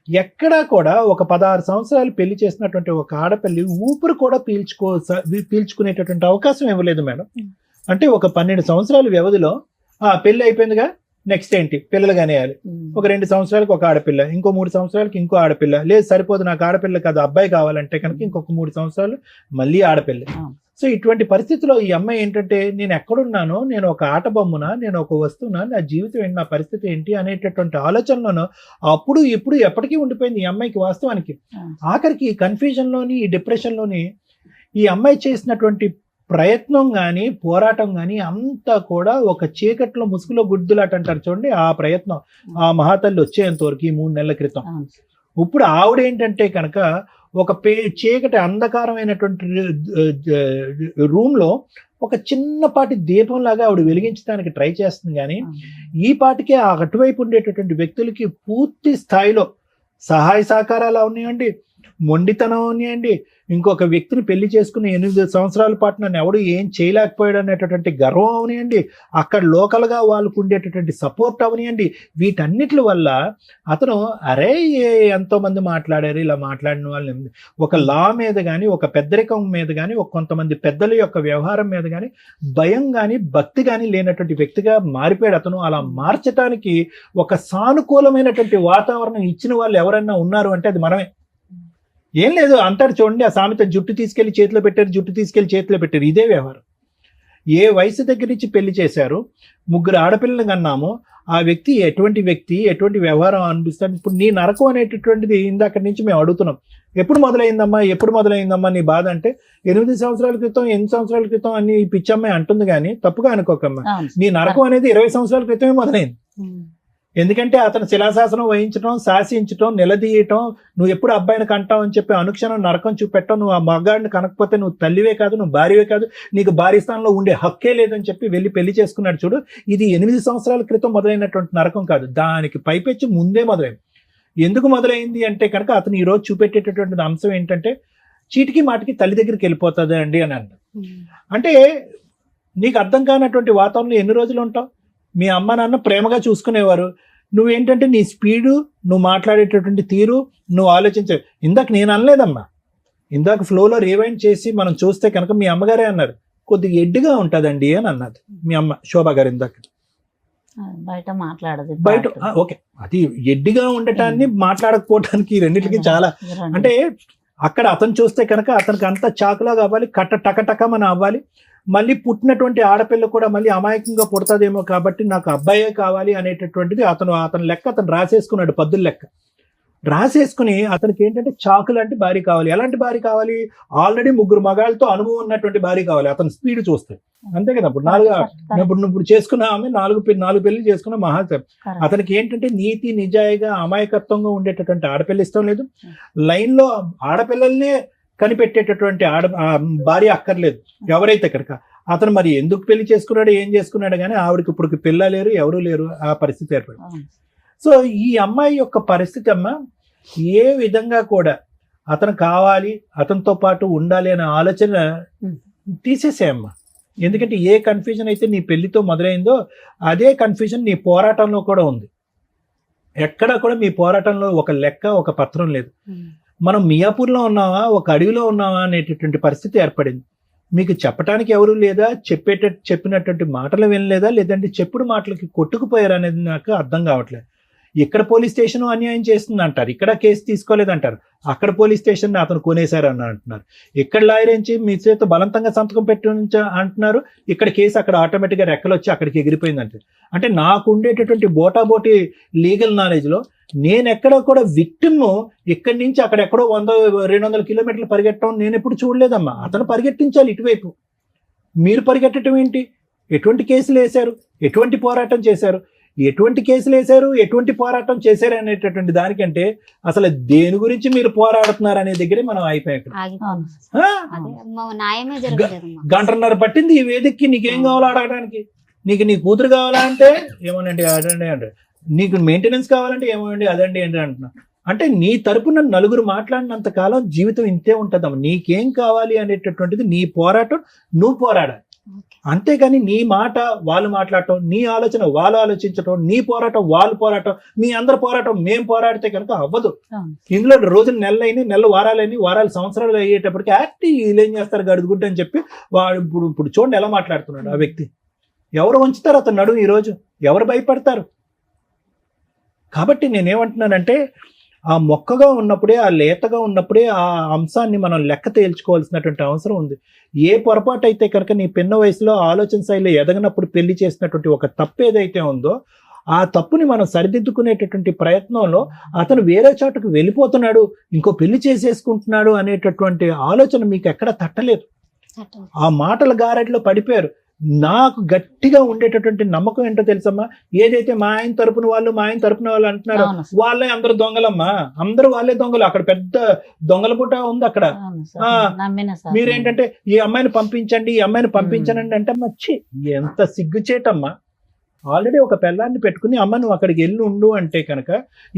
ఎక్కడా కూడా ఒక 16 సంవత్సరాలు పెళ్లి చేసినటువంటి ఒక ఆడపిల్లి ఊపిరి కూడా పీల్చుకునేటటువంటి అవకాశం ఇవ్వలేదు మేడం. అంటే ఒక 12 సంవత్సరాల వ్యవధిలో పెళ్లి అయిపోయిందిగా, నెక్స్ట్ ఏంటి, పిల్లలు కనేయాలి. ఒక 2 సంవత్సరాలకు ఒక ఆడపిల్ల, ఇంకో 3 సంవత్సరాలకి ఇంకో ఆడపిల్ల, లేదు సరిపోదు నాకు ఆడపిల్ల కాదు అబ్బాయి కావాలంటే కనుక ఇంకొక 3 సంవత్సరాలు మళ్ళీ ఆడపిల్ల. సో ఇటువంటి పరిస్థితిలో ఈ అమ్మాయి ఏంటంటే, నేను ఎక్కడున్నానో, నేను ఒక ఆట బొమ్మనా, నేను ఒక వస్తువునా, నా జీవితం ఏంటి, నా పరిస్థితి ఏంటి అనేటటువంటి ఆలోచనలోనూ అప్పుడు ఇప్పుడు ఎప్పటికీ ఉండిపోయింది ఈ అమ్మాయికి. వాస్తవానికి ఆఖరికి ఈ కన్ఫ్యూజన్లోని, ఈ డిప్రెషన్లోని ఈ అమ్మాయి చేసినటువంటి ప్రయత్నం కానీ, పోరాటం కానీ అంతా కూడా ఒక చీకట్లో ముసుగులో గుడ్డులాట అంటారు చూడండి, ఆ ప్రయత్నం ఆ మహాతల్లి వచ్చేంత వరకు ఈ 3 నెలల క్రితం. ఇప్పుడు ఆవిడ ఏంటంటే కనుక ఒక చీకటి అంధకారమైనటువంటి రూమ్ లో ఒక చిన్నపాటి దీపంలాగా ఆవిడ వెలిగించడానికి ట్రై చేస్తుంది. కానీ ఈ పాటికే ఆ అటువైపు ఉండేటటువంటి వ్యక్తులకి పూర్తి స్థాయిలో సహాయ సహకారాలు అవనివ్వండి, మొండితనం అవనివ్వండి, ఇంకొక వ్యక్తిని పెళ్లి చేసుకుని 8 సంవత్సరాల పాటు నన్ను ఎవడు ఏం చేయలేకపోయాడు అనేటటువంటి గర్వం అవనివ్వండి, అక్కడ లోకల్గా వాళ్ళకు ఉండేటటువంటి సపోర్ట్ అవనివ్వండి, వీటన్నిటి వల్ల అతను అరే ఎంతో మంది మాట్లాడారు, ఇలా మాట్లాడిన వాళ్ళని ఒక లా మీద కానీ, ఒక పెద్దరికం మీద కానీ, ఒక కొంతమంది పెద్దల యొక్క వ్యవహారం మీద కానీ భయం కానీ భక్తి కానీ లేనటువంటి వ్యక్తిగా మారిపోయాడు అతను. అలా మార్చడానికి ఒక సానుకూలమైనటువంటి వాతావరణం ఇచ్చిన వాళ్ళు ఎవరైనా ఉన్నారు అంటే అది మనమే. ఏం లేదు అంటారు చూడండి, ఆ సామెత, జుట్టు తీసుకెళ్లి చేతిలో పెట్టారు, జుట్టు తీసుకెళ్లి చేతిలో పెట్టారు. ఇదే వ్యవహారం. ఏ వయసు దగ్గర నుంచి పెళ్లి చేశారు, 3 ఆడపిల్లలు కన్నాము, ఆ వ్యక్తి ఎటువంటి వ్యవహారం అనిపిస్తాడు. ఇప్పుడు నీ నరకం అనేటటువంటిది ఇందాక నుంచి మేము అడుగుతున్నాం, ఎప్పుడు మొదలైందమ్మా నీ బాధ అంటే 8 సంవత్సరాల క్రితం, 8 సంవత్సరాల క్రితం అని పిచ్చమ్మాయి అంటుంది. కానీ తప్పుగా అనుకోకమ్మా, నీ నరకం అనేది 20 సంవత్సరాల క్రితమే మొదలైంది. ఎందుకంటే అతను శిలాశాసనం వహించడం, శాసించడం, నిలదీయటం, నువ్వు ఎప్పుడు అబ్బాయిని కంటావు అని చెప్పి అనుక్షణం నరకం చూపెట్టడం, నువ్వు ఆ మగాడిని కనకపోతే నువ్వు తల్లివే కాదు, నువ్వు భార్యవే కాదు, నీకు భార్య స్థానంలో ఉండే హక్కే లేదని చెప్పి వెళ్ళి పెళ్లి చేసుకున్నాడు చూడు. ఇది 8 సంవత్సరాల క్రితం మొదలైనటువంటి నరకం కాదు, దానికి పైపెచ్చి ముందే మొదలైంది. ఎందుకు మొదలైంది అంటే కనుక అతను ఈరోజు చూపెట్టేటటువంటి అంశం ఏంటంటే, చీటికి మాటికి తల్లి దగ్గరికి వెళ్ళిపోతుంది అండి అని అంట. అంటే నీకు అర్థం కానటువంటి వాతావరణంలో ఎన్ని రోజులు ఉంటావు? మీ అమ్మ నాన్న ప్రేమగా చూసుకునేవారు, నువ్వేంటంటే నీ స్పీడు, నువ్వు మాట్లాడేటటువంటి తీరు, నువ్వు ఆలోచించే. ఇందాక నేను అనలేదమ్మా, ఇందాక ఫ్లోలో రివైండ్ చేసి మనం చూస్తే కనుక మీ అమ్మగారే అన్నారు, కొద్దిగా ఎడ్డుగా ఉంటుందండి అని అన్నది మీ అమ్మ శోభా గారు ఇందాక. బయట మాట్లాడదు, బయట ఓకే, అది ఎడ్డిగా ఉండటాన్ని మాట్లాడకపోవటానికి రెండింటికి చాలా, అంటే అక్కడ అతను చూస్తే కనుక అతనికి అంతా చాకులా కావాలి, టకటకమని అవ్వాలి. మళ్ళీ పుట్టినటువంటి ఆడపిల్ల కూడా మళ్ళీ అమాయకంగా పుడతాదేమో కాబట్టి నాకు అబ్బాయే కావాలి అనేటటువంటిది అతను లెక్క అతను రాసేసుకున్నాడు, పద్దుల లెక్క రాసేసుకుని అతనికి ఏంటంటే చాకు లాంటి భార్య కావాలి. ఎలాంటి భార్య కావాలి? ఆల్రెడీ 3 మగాళ్ళతో అనుభవం ఉన్నటువంటి భార్య కావాలి. అతను స్పీడ్ చూస్తే అంతే కదా. ఇప్పుడు చేసుకున్న ఆమె 4 పెళ్లి చేసుకున్న మహాసేపు. అతనికి ఏంటంటే నీతి నిజాయిగా అమాయకత్వంగా ఉండేటటువంటి ఆడపిల్ల ఇష్టం లేదు, లైన్ లో ఆడపిల్లల్నే కనిపెట్టేటటువంటి భార్య అక్కర్లేదు ఎవరైతే కనుక. అతను మరి ఎందుకు పెళ్లి చేసుకున్నాడు, ఏం చేసుకున్నాడు కానీ ఆవిడకి ఇప్పుడు పిల్ల లేరు, ఎవరూ లేరు, ఆ పరిస్థితి ఏర్పడింది. సో ఈ అమ్మాయి యొక్క పరిస్థితి అమ్మ ఏ విధంగా కూడా అతను కావాలి, అతనితో పాటు ఉండాలి అనే ఆలోచన తీసేసేయమ్మా. ఎందుకంటే ఏ కన్ఫ్యూజన్ అయితే నీ పెళ్లితో మొదలైందో అదే కన్ఫ్యూజన్ నీ పోరాటంలో కూడా ఉంది. ఎక్కడా కూడా మీ పోరాటంలో ఒక లెక్క, ఒక పత్రం లేదు. మనం మియాపూర్లో ఉన్నావా, ఒక అడవిలో ఉన్నావా అనేటటువంటి పరిస్థితి ఏర్పడింది. మీకు చెప్పడానికి ఎవరు లేదా, చెప్పినటువంటి మాటలు వినలేదా, లేదంటే చెప్పుడు మాటలకి కొట్టుకుపోయారు అనేది నాకు అర్థం కావట్లేదు. ఇక్కడ పోలీస్ స్టేషన్ అన్యాయం చేస్తుంది అంటారు, ఇక్కడ కేసు తీసుకోలేదంటారు, అక్కడ పోలీస్ స్టేషన్ అతను కొనేశారు అని అంటున్నారు, ఇక్కడ లాయర్ ఏంచి మీ చేత బలవంతంగా సంతకం పెట్టి అంటున్నారు, ఇక్కడ కేసు అక్కడ ఆటోమేటిక్గా రెక్కలు వచ్చి అక్కడికి ఎగిరిపోయింది అంటారు. అంటే నాకు ఉండేటటువంటి బోటాబోటి లీగల్ నాలెడ్జ్లో నేను ఎక్కడ కూడా విక్టిమ్ ఇక్కడి నుంచి అక్కడెక్కడో 100-200 కిలోమీటర్లు పరిగెట్టడం నేను ఎప్పుడు చూడలేదమ్మా. అతను పరిగెట్టించాలి ఇటువైపు, మీరు పరిగెట్టడం ఏంటి? ఎటువంటి కేసులు వేశారు, ఎటువంటి పోరాటం చేశారు, ఎటువంటి కేసులు వేశారు, ఎటువంటి పోరాటం చేశారు అనేటటువంటి దానికంటే అసలు దేని గురించి మీరు పోరాడుతున్నారు అనే దగ్గరే మనం అయిపోయాం. గంటన్నర పట్టింది ఈ వేదికకి. నీకేం కావాలో అడగడానికి, నీకు నీ కూతురు కావాలా అంటే ఏమోనండి అదండి అంటే, నీకు మెయింటెనెన్స్ కావాలంటే ఏమోనండి అదండి ఏంటి అంటున్నా. అంటే నీ తరపున నలుగురు మాట్లాడినంత కాలం జీవితం ఇంతే ఉంటుందమ్మా. నీకేం కావాలి అనేటటువంటిది నీ పోరాటం నువ్వు పోరాడాలి, అంతేగాని నీ మాట వాళ్ళు మాట్లాడటం, నీ ఆలోచన వాళ్ళు ఆలోచించటం, నీ పోరాటం వాళ్ళు పోరాటం, మీ అందరి పోరాటం మేం పోరాడితే కనుక అవ్వదు. ఇందులో రోజులు నెలలు వారాలు సంవత్సరాలు అయ్యేటప్పటికి వీళ్ళు ఏం చేస్తారు గడుగుడ్డ అని చెప్పి వాడు ఇప్పుడు చూడండి ఎలా మాట్లాడుతున్నాడు ఆ వ్యక్తి. ఎవరు వంచుతారు అతను నడుము ఈరోజు, ఎవరు భయపడతారు? కాబట్టి నేనేమంటున్నానంటే ఆ మొక్కగా ఉన్నప్పుడే, ఆ లేతగా ఉన్నప్పుడే ఆ అంశాన్ని మనం లెక్క తేల్చుకోవాల్సినటువంటి అవసరం ఉంది. ఏ పొరపాటు అయితే కనుక నీ పిన్న వయసులో ఆలోచన శైలిలో ఎదగనప్పుడు పెళ్లి చేసినటువంటి ఒక తప్పు ఏదైతే ఉందో ఆ తప్పుని మనం సరిదిద్దుకునేటటువంటి ప్రయత్నంలో అతను వేరే చోటకు వెళ్ళిపోతున్నాడు, ఇంకో పెళ్లి చేసేసుకుంటున్నాడు అనేటటువంటి ఆలోచన మీకు ఎక్కడ తట్టలేదు. ఆ మాటల గారడిలో పడిపోయారు. నాకు గట్టిగా ఉండేటటువంటి నమ్మకం ఏంటో తెలుసమ్మా, ఏదైతే మా ఆయన తరపున వాళ్ళు అంటున్నారో వాళ్ళే అందరు దొంగలమ్మా, అందరూ వాళ్ళే దొంగలు. అక్కడ పెద్ద దొంగల పుట ఉంది అక్కడ. మీరేంటంటే ఈ అమ్మాయిని పంపించండి అంటే మచ్చి ఎంత సిగ్గుచేటమ్మా. ఆల్రెడీ ఒక పిల్లాన్ని పెట్టుకుని అమ్మ నువ్వు అక్కడికి వెళ్ళి ఉండు అంటే కనుక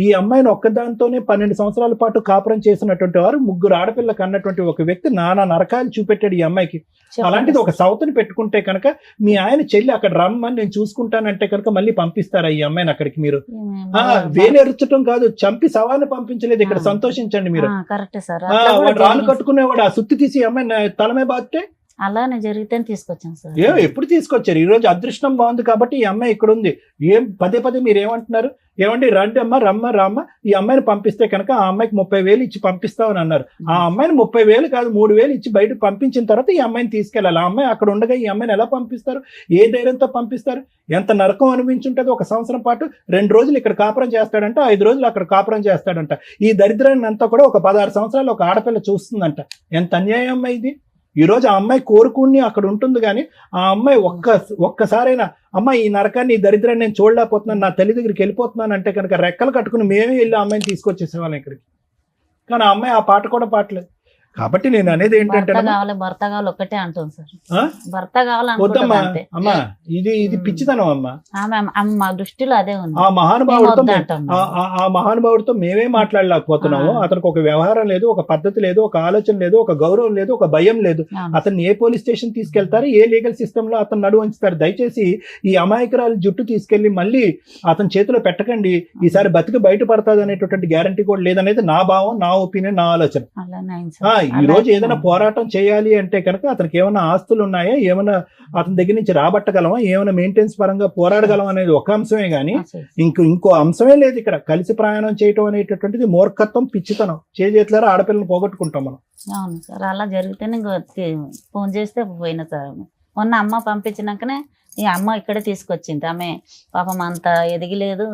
ఈ అమ్మాయిని ఒక్కదాంతోనే 12 సంవత్సరాల పాటు కాపురం చేసినటువంటి వారు, 3 ఆడపిల్లలకు అన్నటువంటి ఒక వ్యక్తి నానా నరకాలు చూపెట్టాడు ఈ అమ్మాయికి. అలాంటిది ఒక సౌత్ని పెట్టుకుంటే కనుక మీ ఆయన చెల్లి అక్కడ రమ్మని నేను చూసుకుంటానంటే కనుక మళ్ళీ పంపిస్తారా ఈ అమ్మాయిని అక్కడికి? మీరు వేలెరుచడం కాదు, చంపి సవాల్ని పంపించలేదు. ఇక్కడ సంతోషించండి మీరు. వాడు రాళ్ళు కట్టుకునేవాడు ఆ సుత్తి తీసి ఈ అమ్మాయి తలమే బాస్తే అలానే జరిగితే తీసుకొచ్చాను సార్. ఎప్పుడు తీసుకొచ్చారు? ఈ రోజు అదృష్టం బాగుంది కాబట్టి ఈ అమ్మాయి ఇక్కడ ఉంది. పదే మీరు ఏమంటున్నారు? ఏమండి రండి అమ్మ రమ్మ ఈ అమ్మాయిని పంపిస్తే కనుక ఆ అమ్మాయికి 30,000 ఇచ్చి పంపిస్తామని అన్నారు. ఆ అమ్మాయిని 30,000 కాదు 3,000 ఇచ్చి బయటకు పంపించిన తర్వాత ఈ అమ్మాయిని తీసుకెళ్ళాలి. ఆ అమ్మాయి అక్కడ ఉండగా ఈ అమ్మాయిని ఎలా పంపిస్తారు? ఏ ధైర్యంతో పంపిస్తారు? ఎంత నరకం అనిపించుంటుంది. 1 సంవత్సరం పాటు 2 రోజులు ఇక్కడ కాపురం చేస్తాడంట, 5 రోజులు అక్కడ కాపురం చేస్తాడంట. ఈ దరిద్రాన్ని అంతా కూడా ఒక 16 సంవత్సరాలు ఒక ఆడపిల్ల చూస్తుందంట. ఎంత అన్యాయం అమ్మాయి ఇది. ఈ రోజు ఆ అమ్మాయి కోరుకుని అక్కడ ఉంటుంది, కానీ ఆ అమ్మాయి ఒక్కసారైనా అమ్మ ఈ నరకాన్ని, ఈ దరిద్రాన్ని నేను చూడలేకపోతున్నాను, నా తల్లి దగ్గరికి వెళ్ళిపోతున్నాను అంటే కనుక రెక్కలు కట్టుకుని మేమే వెళ్ళి ఆ అమ్మాయిని తీసుకొచ్చేసేవాళ్ళం ఇక్కడికి. కానీ ఆ అమ్మాయి ఆ పాట కూడా పాడలేదు. కాబట్టి నేను అనేది ఏంటంటే భర్త కావాలి ఒక్కటే అంటుంది సార్. భర్త వద్దమ్మా అమ్మా, ఇది పిచ్చితనం అమ్మా. మా దృష్టిలో అదే ఉంది. ఆ మహానుభావుడితో మేమే మాట్లాడలేకపోతున్నాము. అతనికి ఒక వ్యవహారం లేదు, ఒక పద్ధతి లేదు, ఒక ఆలోచన లేదు, ఒక గౌరవం లేదు, ఒక భయం లేదు. అతన్ని ఏ పోలీస్ స్టేషన్ తీసుకెళ్తారు, ఏ లీగల్ సిస్టమ్ లో అతను నడువు ఉంచుతారు? దయచేసి ఈ అమాయకురాలు జుట్టు తీసుకెళ్లి మళ్ళీ అతని చేతిలో పెట్టకండి. ఈసారి బతికి బయటపడతాది అనేటటువంటి గ్యారంటీ కూడా లేదనేది నా భావం, నా ఒపీనియన్, నా ఆలోచన. ఈ రోజు ఏదైనా పోరాటం చేయాలి అంటే కనుక అతనికి ఏమైనా ఆస్తులు ఉన్నాయా, ఏమైనా అతని దగ్గర నుంచి రాబట్టగలమా, ఏమైనా మెయింటెనెన్స్ పరంగా పోరాడగలం అనేది ఒక అంశమే గానీ ఇంకో అంశమే లేదు ఇక్కడ. కలిసి ప్రయాణం చేయటం అనేటటువంటిది మూర్ఖత్వం, పిచ్చితనం. చేతులారా ఆడపిల్లని పోగొట్టుకుంటాం మనం. అవును సార్, అలా జరిగితేనే ఫోన్ చేస్తే పోయిన సార్. మొన్న అమ్మ పంపించినాకనే ఈ అమ్మ ఇక్కడే తీసుకొచ్చింది. ఆమె పాపం అంత ఎదిగిలేదు.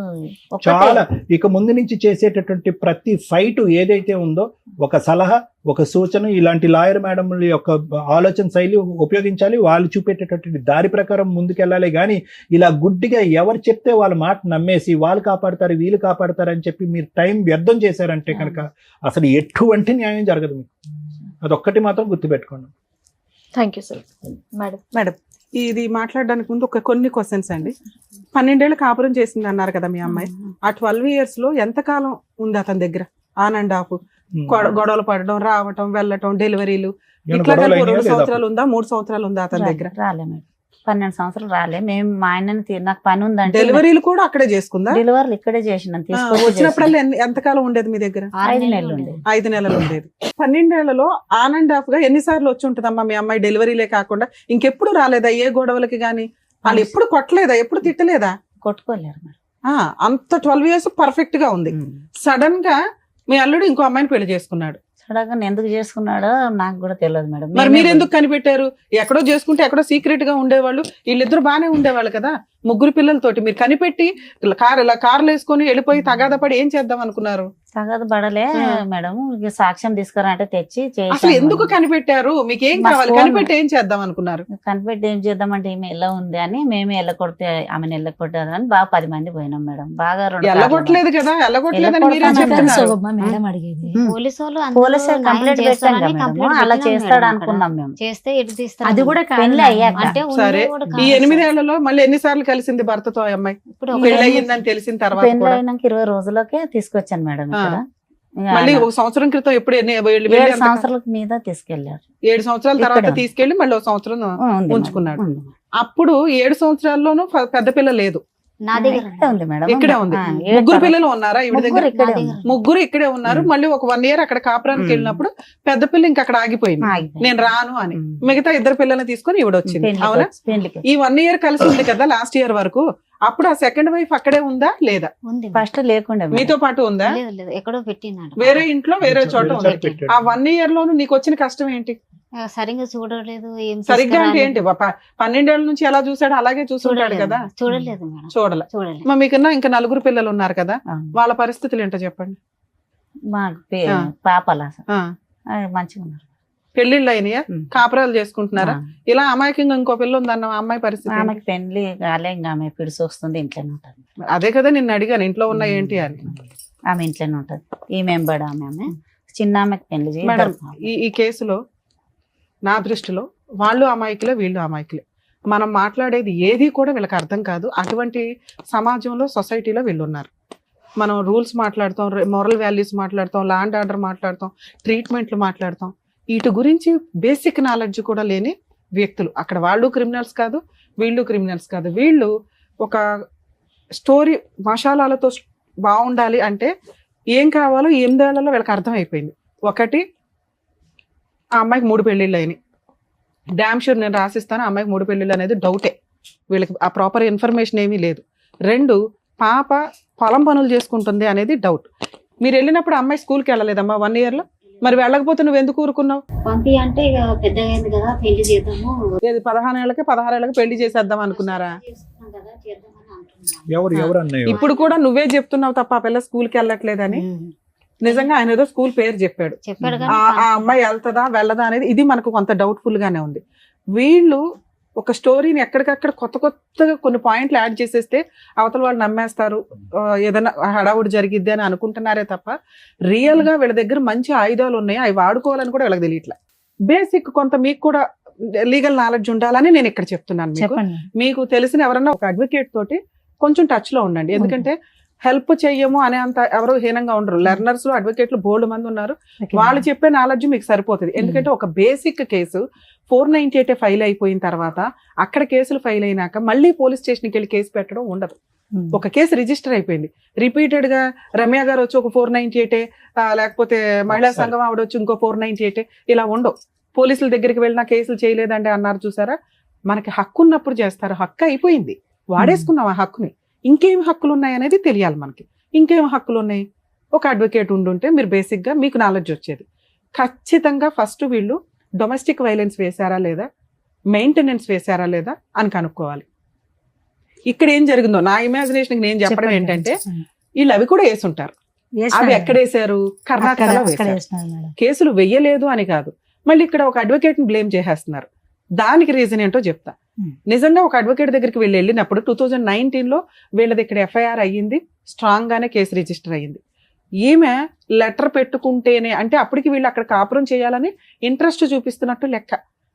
చాలా ఇక ముందు నుంచి చేసేటటువంటి ప్రతి ఫైట్ ఏదైతే ఉందో ఒక సలహా, ఒక సూచన, ఇలాంటి లాయర్ మేడంల యొక్క ఆలోచన శైలి ఉపయోగించాలి. వాళ్ళు చూపేటటువంటి దారి ప్రకారం ముందుకెళ్ళాలి. కానీ ఇలా గుడ్డిగా ఎవరు చెప్తే వాళ్ళ మాట నమ్మేసి వాళ్ళు కాపాడతారు వీళ్ళు కాపాడతారు అని చెప్పి మీరు టైం వ్యర్థం చేశారంటే కనుక అసలు ఎటువంటి న్యాయం జరగదు మీకు. అదొక్కటి మాత్రం గుర్తుపెట్టుకోండి. Thank you sir. మేడం ఇది మాట్లాడడానికి ముందు కొన్ని క్వశ్చన్స్ అండి. 12 ఏళ్ళు కాపురం చేసింది అన్నారు కదా మీ అమ్మాయి. ఆ 12 years లో ఎంతకాలం ఉంది అతని దగ్గర? ఆన్ అండ్ ఆఫ్ గొడవలు పడడం, రావటం, వెళ్ళటం, డెలివరీలు ఏమైనా ఇట్లా గొడవలు కలిపి అయినాయా 2 లేదా? సంవత్సరాలు ఉందా, 3 సంవత్సరాలు ఉందా అతని దగ్గర? రాలే మేడం, 12 సంవత్సరాలు రాలే. మేము మా ఆయనని నాకు పని ఉందంటే డెలివరీలు కూడా అక్కడే చేసుకుందా? డెలివరీలు ఇక్కడే చేసినాం. వచ్చినప్పుడల్లా ఎంతకాలం ఉండేది మీ దగ్గర? 5 నెలలు ఉండేది. 5 నెలలు ఉండేది. 12 ఏళ్లలో ఆన్ అండ్ ఆఫ్ గా ఎన్నిసార్లు వచ్చి ఉంటుందమ్మా మీ అమ్మాయి డెలివరీలే కాకుండా? ఇంకెప్పుడు రాలేదా ఏ గొడవలకి గానీ? వాళ్ళు ఎప్పుడు కొట్టలేదా, ఎప్పుడు తిట్టలేదా? కొట్టుకోలేరు మేడం. అంత 12 years పర్ఫెక్ట్ గా ఉంది. సడన్ గా మీ అల్లుడు ఇంకో అమ్మాయిని పెళ్లి చేసుకున్నాడు. సడన్గా ఎందుకు చేసుకున్నాడో నాకు కూడా తెలియదు మేడం. మరి మీరు ఎందుకు కనిపెట్టారు? ఎక్కడో చేసుకుంటే ఎక్కడో సీక్రెట్ గా ఉండేవాళ్ళు, వీళ్ళిద్దరు బానే ఉండేవాళ్ళు కదా 3 పిల్లలతోటి. మీరు కనిపెట్టి కార్లు వేసుకొని వెళ్ళిపోయి తగాద పడి ఏం చేద్దాం అనుకున్నారు? తగాద పడలే మేడం, సాక్ష్యం తీసుకురా అంటే తెచ్చి అసలు ఎందుకు కనిపెట్టారు? మీకు ఏం కావాలి? కనిపెట్టి ఏం చేద్దాం అనుకున్నారు? కనిపెట్టి ఏం చేద్దామంటే ఈమె ఎలా ఉంది అని మేమే ఎల్లకొడితే ఆమెను ఎల్లకొట్టారు అని బాగా 10 మంది పోయినాం మేడం. బాగా ఎల్లగొట్టలేదు కదా, ఎల్లగొట్టలేదని మీరే చెప్తున్నారు. మేడం అడిగేది పోలీసు వాళ్ళు పోలీసు కంప్లైంట్ పెట్టాం కదా మేడం, అలా చేస్తాడు అనుకున్నాం మేము. చేస్తే ఎటు తీస్తారు? అది కూడా పెళ్లి అయ్యాక అంటే సరే, ఈ 8 ఏళ్లలో మళ్ళీ ఎన్నిసార్లు కలిసింది భర్తతో ఆ అమ్మాయి? పెళ్లి అయ్యిందని తెలిసిన తర్వాత పెళ్లి అయినాక 20 రోజులకే తీసుకొచ్చాను మేడం ఇక్కడ. మళ్ళీ 1 సంవత్సరం క్రితం ఎప్పుడు 7 సంవత్సరాల మీద తీసుకెళ్లారు. 7 సంవత్సరాల తర్వాత ఇక్కడ. తీసుకెళ్లి మళ్ళీ 1 సంవత్సరం ఉంది ఉంచుకున్నాడు. మేడం. అప్పుడు 7 సంవత్సరాల్లోనూ పెద్ద పిల్ల లేదు, నా దగ్గర ఇక్కడే ఉంది మేడం. ఇక్కడే ఉంది. 3 పిల్లలు ఉన్నారా ఈవిడ దగ్గర? ఇక్కడే ఉంది. 3 ఇక్కడే ఉన్నారు. మళ్ళీ ఒక 1 year అక్కడ కాపురానికి వెళ్ళినప్పుడు పెద్ద పిల్ల ఇంకా అక్కడ ఆగిపోయింది, నేను రాను అని. మిగతా 2 పిల్లల్ని తీసుకొని ఈవిడ వచ్చింది. అవునా? పెళ్లికి ఈ 1 year కలిసి ఉంది కదా లాస్ట్ ఇయర్ వరకు. అప్పుడు ఆ సెకండ్ వైఫ్ అక్కడే ఉందా లేదా? ఉంది. ఫస్ట్ లేకుండా మేడం. మీతో పాటు ఉందా? లేదు లేదు, ఎక్కడో పెట్టినాడు. వేరే ఇంట్లో వేరే చోట ఉంది. పెట్టాడు. ఆ 1 year లోను నీకు వచ్చిన కష్టం ఏంటి? సరిగ్గా చూడలేదు. ఏం సరిగ్గా అంటే తీసుకురాలేదు. ఏంటి? 12 ఏళ్ల నుంచి ఎలా చూసాడు అలాగే చూసుంటాడు చూడలేదు కదా. చూడలేదు మేడం, చూడలే. చూడలేదు. మరి మీకన్నా ఇంకా 4 పిల్లలు ఉన్నారు కదా, అవును. వాళ్ళ పరిస్థితులు ఏంటో చెప్పండి. మాకు ఆ. పాపలా ఆ, మంచిగా ఉన్నారు. పెళ్లిళ్ళు అయినాయా? ఉం. కాపురాలు చేసుకుంటున్నారా? ఇలా అమాయకంగా ఇంకో పిల్ల ఉందన్న ఆ అమ్మాయి పరిస్థితి ఏంటి? ఆమెకి పెళ్లి కాలే, ఇంకా ఆమె పిడిసి వస్తుంది, ఇంట్లోనే ఉంటుంది. అదే కదా నిన్ను అడిగాను ఇంట్లో ఉన్న ఏంటి అని. ఆమె ఇంట్లోనే ఉంటుంది. ఈ మెంబర్ ఆమె చిన్న ఆమెకి పెళ్లి చేయి. మేడం, ఈ కేసులో నా దృష్టిలో వాళ్ళు అమాయకులే, వీళ్ళు అమాయకులే. మనం మాట్లాడేది ఏది కూడా వీళ్ళకి అర్థం కాదు. అటువంటి సమాజంలో, సొసైటీలో వీళ్ళు ఉన్నారు. మనం రూల్స్ మాట్లాడతాం, మోరల్ వాల్యూస్ మాట్లాడతాం, లా అండ్ ఆర్డర్ మాట్లాడతాం, ట్రీట్మెంట్లు మాట్లాడతాం. వీటి గురించి బేసిక్ నాలెడ్జ్ కూడా లేని వ్యక్తులు అక్కడ. వాళ్ళు క్రిమినల్స్ కాదు, వీళ్ళు క్రిమినల్స్ కాదు. వీళ్ళు ఒక స్టోరీ మసాలాలతో బాగుండాలి అంటే ఏం కావాలో 8 ఏళ్లలో వీళ్ళకి అర్థమైపోయింది. ఒకటి, ఆ అమ్మాయికి 3 పెళ్లిళ్ళు అయినాయి. డామ్ షూర్ నేను రాసిస్తాను, ఆ అమ్మాయికి 3 పెళ్లిళ్ళు అనేది డౌటే. వీళ్ళకి ఆ ప్రాపర్ ఇన్ఫర్మేషన్ ఏమీ లేదు. 2, పాప పొలం పనులు చేసుకుంటుంది అనేది డౌట్. మీరు వెళ్ళినప్పుడు అమ్మాయి స్కూల్కి వెళ్ళలేదమ్మా 1 year లో? మరి వెళ్ళకపోతే నువ్వు ఎందుకు ఊరుకున్నావు? పంపి అంటే ఇక పెద్దగా అయింది కదా, పెళ్లి చేద్దాము. 15 ఏళ్ళకి పెళ్లి చేసేద్దాం అనుకున్నారా? చేసుకున్నాం కదా, చేద్దామని అంటున్నాను. ఎవరు అన్నయ్య? ఇప్పుడు కూడా నువ్వే చెప్తున్నావు తప్ప ఆ పిల్ల స్కూల్కి వెళ్ళట్లేదని. నిజంగా ఆయన ఏదో స్కూల్ పేరు చెప్పాడు. చెప్పాడు ఆ అమ్మాయి వెళ్తుందా వెళ్ళదా అనేది ఇది మనకు కొంత డౌట్ఫుల్ గానే ఉంది. వీళ్ళు ఒక స్టోరీని ఎక్కడికక్కడ కొత్తగా కొన్ని పాయింట్లు యాడ్ చేసేస్తే అవతల వాళ్ళు నమ్మేస్తారు, ఏదైనా హడావుడి జరిగిద్ది అని అనుకుంటున్నారే తప్ప రియల్ గా వీళ్ళ దగ్గర మంచి ఆయుధాలు ఉన్నాయి, అవి వాడుకోవాలని కూడా వీళ్ళకి తెలియట్లే. బేసిక్ కొంత మీకు కూడా లీగల్ నాలెడ్జ్ ఉండాలని నేను ఇక్కడ చెప్తున్నాను. మీకు చెప్పండి. మీకు తెలిసిన ఎవరన్నా ఒక అడ్వకేట్ తోటి కొంచెం టచ్ లో ఉండండి. ఎందుకంటే హెల్ప్ చెయ్యము అనే అంత ఎవరు హీనంగా ఉండరు. లెర్నర్స్ లో అడ్వకేట్లు బోల్డ్ మంది ఉన్నారు. వాళ్ళు చెప్పే నాలెడ్జ్ మీకు సరిపోతుంది. ఎందుకంటే ఒక బేసిక్ కేసు 498 ఫైల్ అయిపోయిన తర్వాత అక్కడ కేసులు ఫైల్ అయినాక మళ్ళీ పోలీస్ స్టేషన్కి వెళ్ళి కేసు పెట్టడం ఉండదు. ఒక కేసు రిజిస్టర్ అయిపోయింది, రిపీటెడ్ గా రమ్య గారు వచ్చి ఒక 498 లేకపోతే మహిళా సంఘం ఆవిడ వచ్చి ఇంకో 498 ఇలా ఉండవు. పోలీసుల దగ్గరికి వెళ్ళినా కేసులు చేయలేదండి అన్నారు చూసారా. మనకి హక్కు ఉన్నప్పుడు చేస్తారు. హక్కు అయిపోయింది, వాడేసుకున్నాం ఆ హక్కుని. ఇంకేం హక్కులు ఉన్నాయి అనేది తెలియాలి మనకి. ఇంకేం హక్కులు ఉన్నాయి? ఒక అడ్వకేట్ ఉండుంటే మీరు బేసిక్ గా మీకు నాలెడ్జ్ వచ్చేది. ఖచ్చితంగా ఫస్ట్ వీళ్ళు డొమెస్టిక్ వైలెన్స్ వేశారా లేదా, మెయింటెనెన్స్ వేశారా లేదా అని కనుక్కోవాలి. ఇక్కడ ఏం జరిగిందో నా ఇమాజినేషన్ నేను చెప్పడం ఏంటంటే వీళ్ళు అవి కూడా వేసుంటారు. అవి ఎక్కడేశారు? కర్ణాటకలో వేశారు. కేసులు వెయ్యలేదు అని కాదు, మళ్ళీ ఇక్కడ ఒక అడ్వకేట్ ని బ్లేమ్ చేసేస్తున్నారు. దానికి రీజన్ ఏంటో చెప్తా. నిజంగా ఒక అడ్వకేట్ దగ్గరికి వెళ్ళినప్పుడు 2019లో వీళ్ళది ఇక్కడ ఎఫ్ఐఆర్ అయ్యింది, స్ట్రాంగ్ గానే కేసు రిజిస్టర్ అయ్యింది. ఈమె లెటర్ పెట్టుకుంటేనే అంటే అప్పటికి వీళ్ళు అక్కడ కాపురం చేయాలని ఇంట్రెస్ట్ చూపిస్తున్నట్టు లెక్క.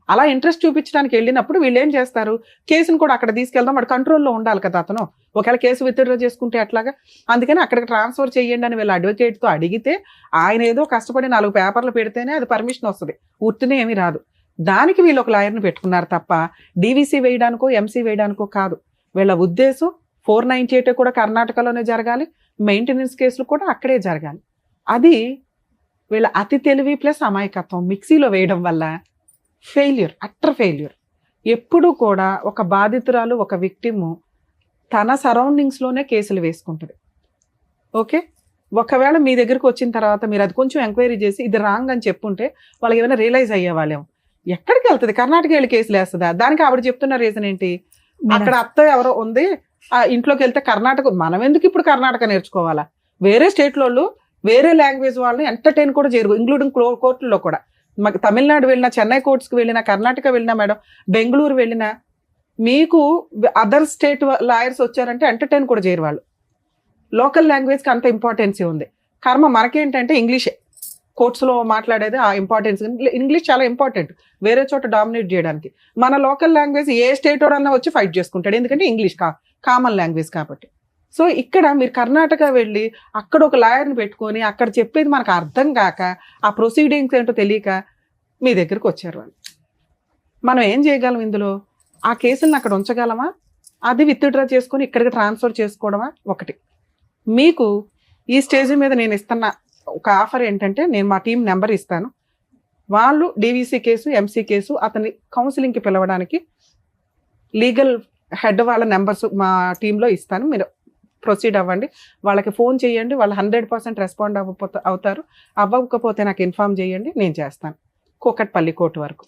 అలా ఇంట్రెస్ట్ చూపించడానికి వెళ్ళినప్పుడు వీళ్ళు ఏం చేస్తారు, కేసును కూడా అక్కడ తీసుకెళ్దాం, వాడు కంట్రోల్లో ఉండాలి కదా అతను. ఒకవేళ కేసు విత్డ్రా చేసుకుంటే అట్లాగా, అందుకని అక్కడికి ట్రాన్స్ఫర్ చేయండి అని వీళ్ళు అడ్వకేట్తో అడిగితే ఆయన ఏదో కష్టపడి 4 పేపర్లు పెడితేనే అది పర్మిషన్ వస్తుంది, ఉత్తినే ఏమీ రాదు. దానికి వీళ్ళు ఒక లాయర్ని పెట్టుకున్నారు తప్ప డీవీసీ వేయడానికో ఎంసీ వేయడానికో కాదు. వీళ్ళ ఉద్దేశం 498 కూడా కర్ణాటకలోనే జరగాలి, మెయింటెనెన్స్ కేసులు కూడా అక్కడే జరగాలి. అది వీళ్ళ అతి తెలివి ప్లస్ అమాయకత్వం మిక్సీలో వేయడం వల్ల ఫెయిల్యూర్, అట్టర్ ఫెయిల్యూర్. ఎప్పుడు కూడా ఒక బాధితురాలు, ఒక విక్టిము తన సరౌండింగ్స్లోనే కేసులు వేసుకుంటుంది. ఓకే, ఒకవేళ మీ దగ్గరకు వచ్చిన తర్వాత మీరు అది కొంచెం ఎంక్వైరీ చేసి ఇది రాంగ్ అని చెప్పుంటే వాళ్ళకి ఏమైనా రియలైజ్ అయ్యేవాళ్ళేమో. ఎక్కడికి వెళ్తుంది, కర్ణాటక వెళ్ళి కేసులు వేస్తుందా? దానికి ఆవిడ చెప్తున్న రీజన్ ఏంటి, అక్కడ అత్త ఎవరో ఉంది, ఆ ఇంట్లోకి వెళ్తే కర్ణాటక, మనం ఎందుకు ఇప్పుడు కర్ణాటక నేర్చుకోవాలా? వేరే స్టేట్లో వేరే లాంగ్వేజ్ వాళ్ళని ఎంటర్టైన్ కూడా చేయరు, ఇంక్లూడింగ్ కోర్టుల్లో కూడా. మాకు తమిళనాడు వెళ్ళినా, చెన్నై కోర్ట్స్కి వెళ్ళినా, కర్ణాటక వెళ్ళినా మేడం, బెంగళూరు వెళ్ళినా, మీకు అదర్ స్టేట్ లాయర్స్ వచ్చారంటే ఎంటర్టైన్ కూడా చేయరు వాళ్ళు. లోకల్ లాంగ్వేజ్కి అంత ఇంపార్టెన్సీ ఉంది. కర్మ మనకేంటంటే ఇంగ్లీషే, కోర్ట్స్లో మాట్లాడేది ఆ ఇంపార్టెన్స్. ఇంగ్లీష్ చాలా ఇంపార్టెంట్ వేరే చోట డామినేట్ చేయడానికి. మన లోకల్ లాంగ్వేజ్ ఏ స్టేట్ వాడన్నా వచ్చి ఫైట్ చేసుకుంటాడు, ఎందుకంటే ఇంగ్లీష్ కామన్ లాంగ్వేజ్ కాబట్టి. సో ఇక్కడ మీరు కర్ణాటక వెళ్ళి అక్కడ ఒక లాయర్ని పెట్టుకొని అక్కడ చెప్పేది మనకు అర్థం కాక, ఆ ప్రొసీడింగ్స్ ఏంటో తెలియక మీ దగ్గరకు వచ్చారు వాళ్ళు. మనం ఏం చేయగలం ఇందులో? ఆ కేసులను అక్కడ ఉంచగలమా, అది విత్డ్రా చేసుకొని ఇక్కడికి ట్రాన్స్ఫర్ చేసుకోవడమా? ఒకటి. మీకు ఈ స్టేజ్ మీద నేను ఇస్తున్న ఒక ఆఫర్ ఏంటంటే, నేను మా టీం నెంబర్ ఇస్తాను, వాళ్ళు డీవీసీ కేసు, ఎంసీ కేసు అతని కౌన్సిలింగ్కి పిలవడానికి లీగల్ హెడ్ వాళ్ళ నెంబర్స్ మా టీంలో ఇస్తాను, మీరు ప్రొసీడ్ అవ్వండి, వాళ్ళకి ఫోన్ చేయండి, వాళ్ళు 100% రెస్పాండ్ అవుతారు. అవ్వకపోతే నాకు ఇన్ఫార్మ్ చేయండి, నేను చేస్తాను. కూకట్పల్లి కోర్టు వరకు.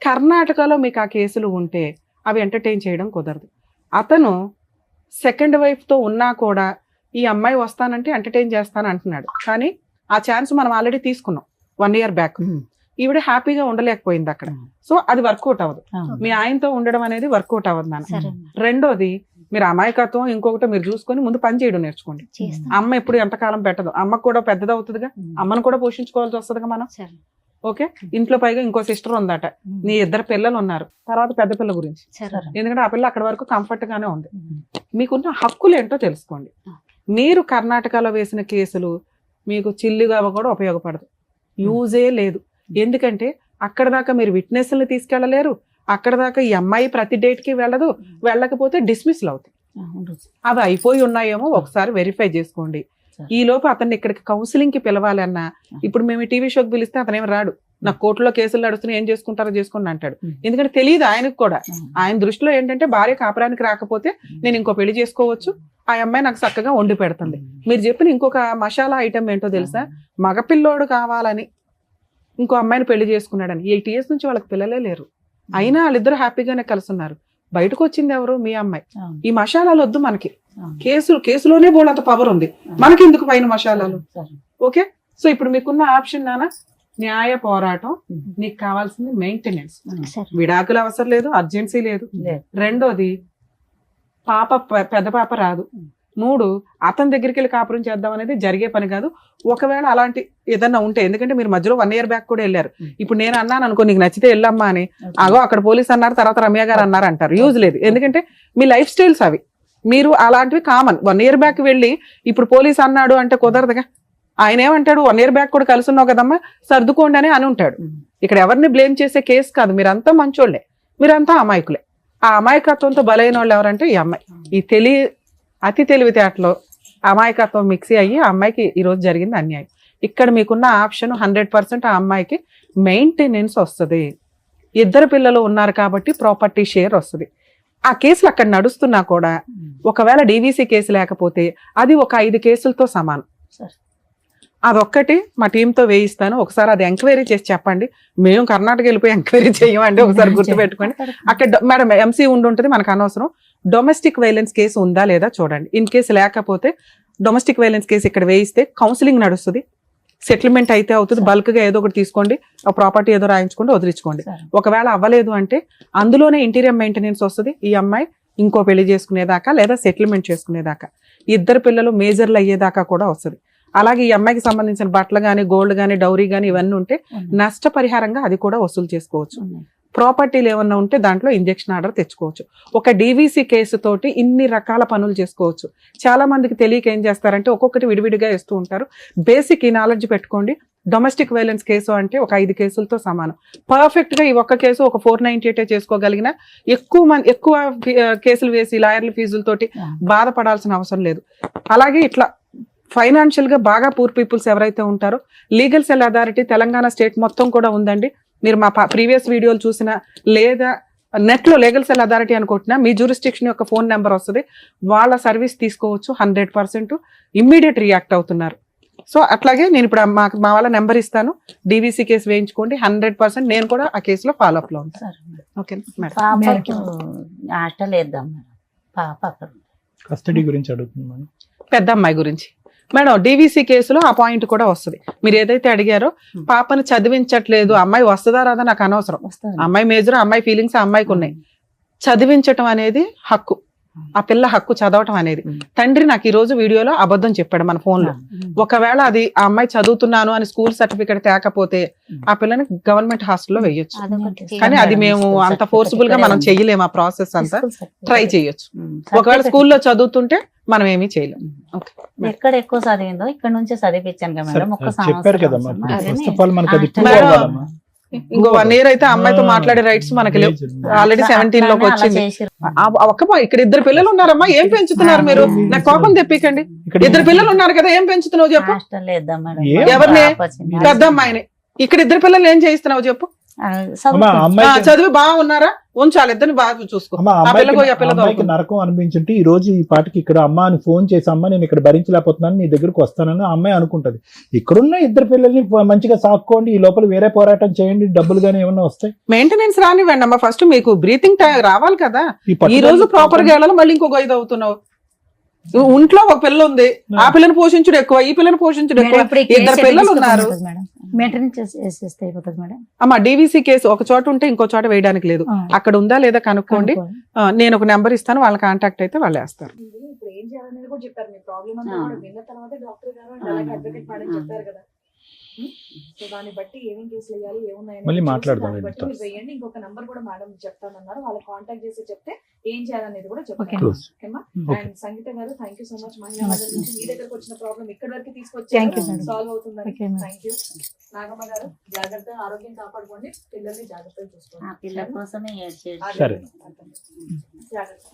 కర్ణాటకలో మీకు ఆ కేసులు ఉంటే అవి ఎంటర్టైన్ చేయడం కుదరదు. అతను సెకండ్ వైఫ్తో ఉన్నా కూడా ఈ అమ్మాయి వస్తానంటే ఎంటర్టైన్ చేస్తాను అంటున్నాడు, కానీ ఆ ఛాన్స్ మనం ఆల్రెడీ తీసుకున్నాం 1 year బ్యాక్. ఈవిడ హ్యాపీగా ఉండలేకపోయింది అక్కడ. సో అది వర్కౌట్ అవ్వదు, మీ ఆయనతో ఉండడం అనేది వర్కౌట్ అవ్వదు నాన్న. రెండోది, మీరు అమాయకత్వం ఇంకొకటి మీరు చూసుకొని ముందు పని చేయడం నేర్చుకోండి. అమ్మ ఎప్పుడు ఎంతకాలం పెట్టదు, అమ్మకు కూడా పెద్దది అవుతుందిగా, అమ్మను కూడా పోషించుకోవాల్సి వస్తుందిగా మనం. ఓకే, ఇంట్లో పైగా ఇంకో సిస్టర్ ఉందట, నీ 2 పిల్లలు ఉన్నారు, తర్వాత పెద్ద పిల్ల గురించి, ఎందుకంటే ఆ పిల్ల అక్కడ వరకు కంఫర్ట్ గానే ఉంది. మీకున్న హక్కులు ఏంటో తెలుసుకోండి. మీరు కర్ణాటకలో వేసిన కేసులు మీకు చిల్లుగా కూడా ఉపయోగపడదు, యూజే లేదు. ఎందుకంటే అక్కడ దాకా మీరు విట్నెస్ని తీసుకెళ్ళలేరు, అక్కడ దాకా ఈ అమ్మాయి ప్రతి డేట్కి వెళ్ళదు, వెళ్ళకపోతే డిస్మిస్లు అవుతాయి. అవి అయిపోయి ఉన్నాయేమో ఒకసారి వెరిఫై చేసుకోండి. ఈ లోపు అతన్ని ఇక్కడికి కౌన్సిలింగ్కి పిలవాలన్నా, ఇప్పుడు మేము టీవీ షోకి పిలిస్తే అతనేమి రాడు, నాకు కోర్టులో కేసులు నడుస్తున్నాయి, ఏం చేసుకుంటారో చేసుకోండి అంటాడు. ఎందుకంటే తెలియదు ఆయనకు కూడా. ఆయన దృష్టిలో ఏంటంటే భార్య కాపురానికి రాకపోతే నేను ఇంకో పెళ్లి చేసుకోవచ్చు, ఆ అమ్మాయి నాకు చక్కగా వండి పెడుతుంది. మీరు చెప్పిన ఇంకొక మసాలా ఐటమ్ ఏంటో తెలుసా, మగపిల్లోడు కావాలని ఇంకో అమ్మాయిని పెళ్లి చేసుకున్నాడని. 8 years నుంచి వాళ్ళకి పిల్లలే లేరు, అయినా వాళ్ళిద్దరు హ్యాపీగానే కలుసున్నారు. బయటకు వచ్చింది ఎవరు? మీ అమ్మాయి. ఈ మసాలాలు వద్దు మనకి, కేసులోనే బోలంత పవర్ ఉంది, మనకి ఎందుకు పైన మసాలాలు? ఓకే, సో ఇప్పుడు మీకున్న ఆప్షన్ నాన్న న్యాయ పోరాటం. నీకు కావాల్సింది మెయింటెనెన్స్, విడాకులు అవసరం లేదు, అర్జెన్సీ లేదు. రెండోది, పెద్ద పాప రాదు. 3, అతని దగ్గరికి వెళ్ళి కాపురం చేద్దాం అనేది జరిగే పని కాదు. ఒకవేళ అలాంటి ఏదన్నా ఉంటే, ఎందుకంటే మీరు మధ్యలో 1 year బ్యాక్ కూడా వెళ్ళారు, ఇప్పుడు నేను అన్నాను అనుకో నీకు నచ్చితే వెళ్ళమ్మా అని, అగో అక్కడ పోలీస్ అన్నారు, తర్వాత రమ్య గారు అన్నారు అంటారు, యూజ్ లేదు. ఎందుకంటే మీ లైఫ్ స్టైల్స్ అవి, మీరు అలాంటివి కామన్. 1 year బ్యాక్ వెళ్ళి ఇప్పుడు పోలీస్ అన్నాడు అంటే కుదరదుగా. ఆయన ఏమంటాడు, 1 year బ్యాక్ కూడా కలిసి ఉన్నావు కదమ్మా, సర్దుకోండి అని ఉంటాడు. ఇక్కడ ఎవరిని బ్లేమ్ చేసే కేసు కాదు, మీరంతా మంచోళ్లే, మీరంతా అమాయకులే. ఆ అమాయకత్వంతో బలైన వాళ్ళు ఎవరంటే ఈ అమ్మాయి. ఈ అతి తెలివితేటలో అమాయకత్వం మిక్సీ అయ్యి ఆ అమ్మాయికి ఈరోజు జరిగింది అన్యాయం. ఇక్కడ మీకున్న ఆప్షన్ 100% ఆ అమ్మాయికి మెయింటెనెన్స్ వస్తుంది. 2 పిల్లలు ఉన్నారు కాబట్టి ప్రాపర్టీ షేర్ వస్తుంది. ఆ కేసులు అక్కడ నడుస్తున్నా కూడా ఒకవేళ డీవీసీ కేసు లేకపోతే అది ఒక 5 కేసులతో సమానం. అదొక్కటి మా టీంతో వేయిస్తాను, ఒకసారి అది ఎంక్వైరీ చేసి చెప్పండి. మేము కర్ణాటక వెళ్ళిపోయి ఎంక్వైరీ చేయమండి, ఒకసారి గుర్తుపెట్టుకోండి. అక్కడ మేడం ఎంసీ ఉంటుంది, మనకు అనవసరం. డొమెస్టిక్ వైలెన్స్ కేసు ఉందా లేదా చూడండి. ఇన్ కేసు లేకపోతే డొమెస్టిక్ వైలెన్స్ కేసు ఇక్కడ వేయిస్తే కౌన్సిలింగ్ నడుస్తుంది, సెటిల్మెంట్ అయితే అవుతుంది. బల్క్ గా ఏదో ఒకటి తీసుకోండి, ఆ ప్రాపర్టీ ఏదో రాయించుకోండి, వదిలించుకోండి. ఒకవేళ అవ్వలేదు అంటే అందులోనే ఇంటీరియర్ మెయింటెనెన్స్ వస్తుంది. ఈ అమ్మాయి ఇంకో పెళ్లి చేసుకునేదాకా లేదా సెటిల్మెంట్ చేసుకునేదాకా, 2 పిల్లలు మేజర్లు అయ్యేదాకా కూడా వస్తుంది. అలాగే ఈ అమ్మాయికి సంబంధించిన బట్టలు కానీ, గోల్డ్ కానీ, డౌరీ కానీ ఇవన్నీ ఉంటే నష్టపరిహారంగా అది కూడా వసూలు చేసుకోవచ్చు. ప్రాపర్టీలు ఏమన్నా ఉంటే దాంట్లో ఇంజెక్షన్ ఆర్డర్ తెచ్చుకోవచ్చు. ఒక డీవీసీ కేసు తోటి ఇన్ని రకాల పనులు చేసుకోవచ్చు. చాలా మందికి తెలియక ఏం చేస్తారంటే ఒక్కొక్కటి విడివిడిగా వేస్తూ ఉంటారు. బేసిక్ ఈ నాలెడ్జ్ పెట్టుకోండి. డొమెస్టిక్ వైలెన్స్ కేసు అంటే ఒక 5 కేసులతో సమానం. పర్ఫెక్ట్ గా ఈ ఒక్క కేసు ఒక 498 చేసుకోగలిగిన ఎక్కువ కేసులు వేసి లాయర్ల ఫీజులతోటి బాధపడాల్సిన అవసరం లేదు. అలాగే ఇట్లా ఫైనాన్షియల్ గా బాగా పూర్ పీపుల్స్ ఎవరైతే ఉంటారో legal cell authority Telangana state మొత్తం కూడా ఉందండి. మీరు మా ప్రీవియస్ వీడియోలు చూసినా లేదా నెట్ లో లీగల్ సెల్ అథారిటీ అనుకుంటున్నా మీ జ్యూరిస్డిక్షన్ యొక్క ఫోన్ నెంబర్ వస్తుంది. వాళ్ళ సర్వీస్ తీసుకోవచ్చు. 100% ఇమ్మీడియట్ రియాక్ట్ అవుతున్నారు. సో అట్లాగే నేను ఇప్పుడు మా వాళ్ళ నెంబర్ ఇస్తాను. డీవీసీ కేసు వేయించుకోండి. 100% నేను కూడా ఆ కేసులో ఫాలో అప్ లో ఉంటాను. Okay madam. హాస్టల్ వేద్దాం మేడం. పాప అక్కడ కస్టడీ గురించి అడుగుతున్నాను. పెద్ద అమ్మాయి గురించి మేడం డీవీసీ కేసులో ఆ పాయింట్ కూడా వస్తుంది. మీరు ఏదైతే అడిగారో పాపని చదివించట్లేదు, అమ్మాయి వస్తుందా రాదా నాకు అనవసరం. అమ్మాయి మేజర్, అమ్మాయి ఫీలింగ్స్ అమ్మాయికి ఉన్నాయి. చదివించటం అనేది హక్కు. ఆ పిల్ల హక్కు చదవటం అనేది. తండ్రి నాకు ఈ రోజు వీడియోలో అబద్ధం చెప్పాడు మన ఫోన్ లో. ఒకవేళ అది ఆ అమ్మాయి చదువుతున్నాను అని స్కూల్ సర్టిఫికేట్ తేకపోతే ఆ పిల్లని గవర్నమెంట్ హాస్టల్లో వేయొచ్చు. కానీ అది మేము అంత ఫోర్స్ఫుల్ గా మనం చెయ్యలేము. ఆ ప్రాసెస్ అంతా ట్రై చేయొచ్చు. ఒకవేళ స్కూల్లో చదువుతుంటే మనం ఏమీ చేయలేము. ఎక్కడ ఎక్కువ చదివిందో ఇక్కడ నుంచే చదివించాను కదా మేడం. ఒక్క చెప్పారు కదా ఫస్ట్ ఆఫ్ ఆల్ మనకి అది ఇంకో 1 year అయితే అమ్మాయితో మాట్లాడే రైట్స్ మనకి లేవు. ఆల్రెడీ 17 లోకి వచ్చింది. ఇక్కడ 2 పిల్లలు ఉన్నారమ్మా, ఏం పెంచుతున్నారు మీరు? నాకు కోపం తెప్పికండి. 2 పిల్లలు ఉన్నారు కదా, ఏం పెంచుతున్నావు చెప్పు. ఎవరిని? పెద్ద అమ్మాయిని. ఇక్కడ 2 పిల్లలు ఏం చేయిస్తున్నావు చెప్పు. చదివి బాగున్నారా? ఉంచాలి ఇద్దరిని బాగా చూసుకో. అమ్మాయికి నరకం అనిపించుంటే ఈ రోజు ఈ పాటికి ఇక్కడ అమ్మ అని ఫోన్ చేసి అమ్మ నేను ఇక్కడ భరించలేకపోతున్నాను నీ దగ్గరకు వస్తానని అమ్మాయి అనుకుంటది. ఇక్కడున్న 2 పిల్లల్ని మంచిగా సాక్కోండి. ఈ లోపల వేరే పోరాటం చేయండి. డబ్బులు గానీ ఏమన్నా వస్తాయి. మెయింటెనెన్స్ రానివ్వండి అమ్మా. ఫస్ట్ మీకు బ్రీతింగ్ రావాలి కదా. ఈ రోజు ప్రాపర్ గా వెళ్ళాలి. మళ్ళీ ఇంకొక 5 అవుతున్నావు. ఇంట్లో ఒక పిల్ల ఉంది. ఆ పిల్లని పోషించుడు ఎక్కువ, ఈ పిల్లని పోషించుడు ఎక్కువ. 2 పిల్లలు ఉన్నారు. అమ్మా డీవీసీ కేసు ఒక చోట ఉంటే ఇంకో చోట వేయడానికి లేదు. అక్కడ ఉందా లేదా కనుక్కోండి. నేను ఒక నెంబర్ ఇస్తాను. వాళ్ళ కాంటాక్ట్ అయితే వాళ్ళు వేస్తారు. ఏం చేయాలనేది కూడా చెప్పారు. మీ ప్రాబ్లం అంతా కూడా విన్న తర్వాత డాక్టర్ గారు అండ్ అలాగే అడ్వకేట్ మేడం చెప్పారు కదా. సో దాన్ని బట్టి ఏమేం కేసులు వేయాలి, మళ్ళీ మాట్లాడదాం. వేయండి. ఇంకొక నంబర్ కూడా మేడం చెప్తానన్నారు. వాళ్ళకి కాంటాక్ట్ చేసి చెప్తే ఏం చేయాలనేది కూడా చెప్తాను. అండ్ సంగీత గారు థ్యాంక్ యూ సో మచ్. మహిళా మండలి నుంచి మీ దగ్గరకు వచ్చిన ప్రాబ్లం ఇక్కడి వరకు తీసుకొచ్చి సాల్వ్ అవుతుందని థ్యాంక్ యూ. నాగమ్మ గారు జాగ్రత్త, ఆరోగ్యం కాపాడుకోండి. పిల్లల్ని జాగ్రత్తగా చూసుకోండి. పిల్లల కోసమే జాగ్రత్త.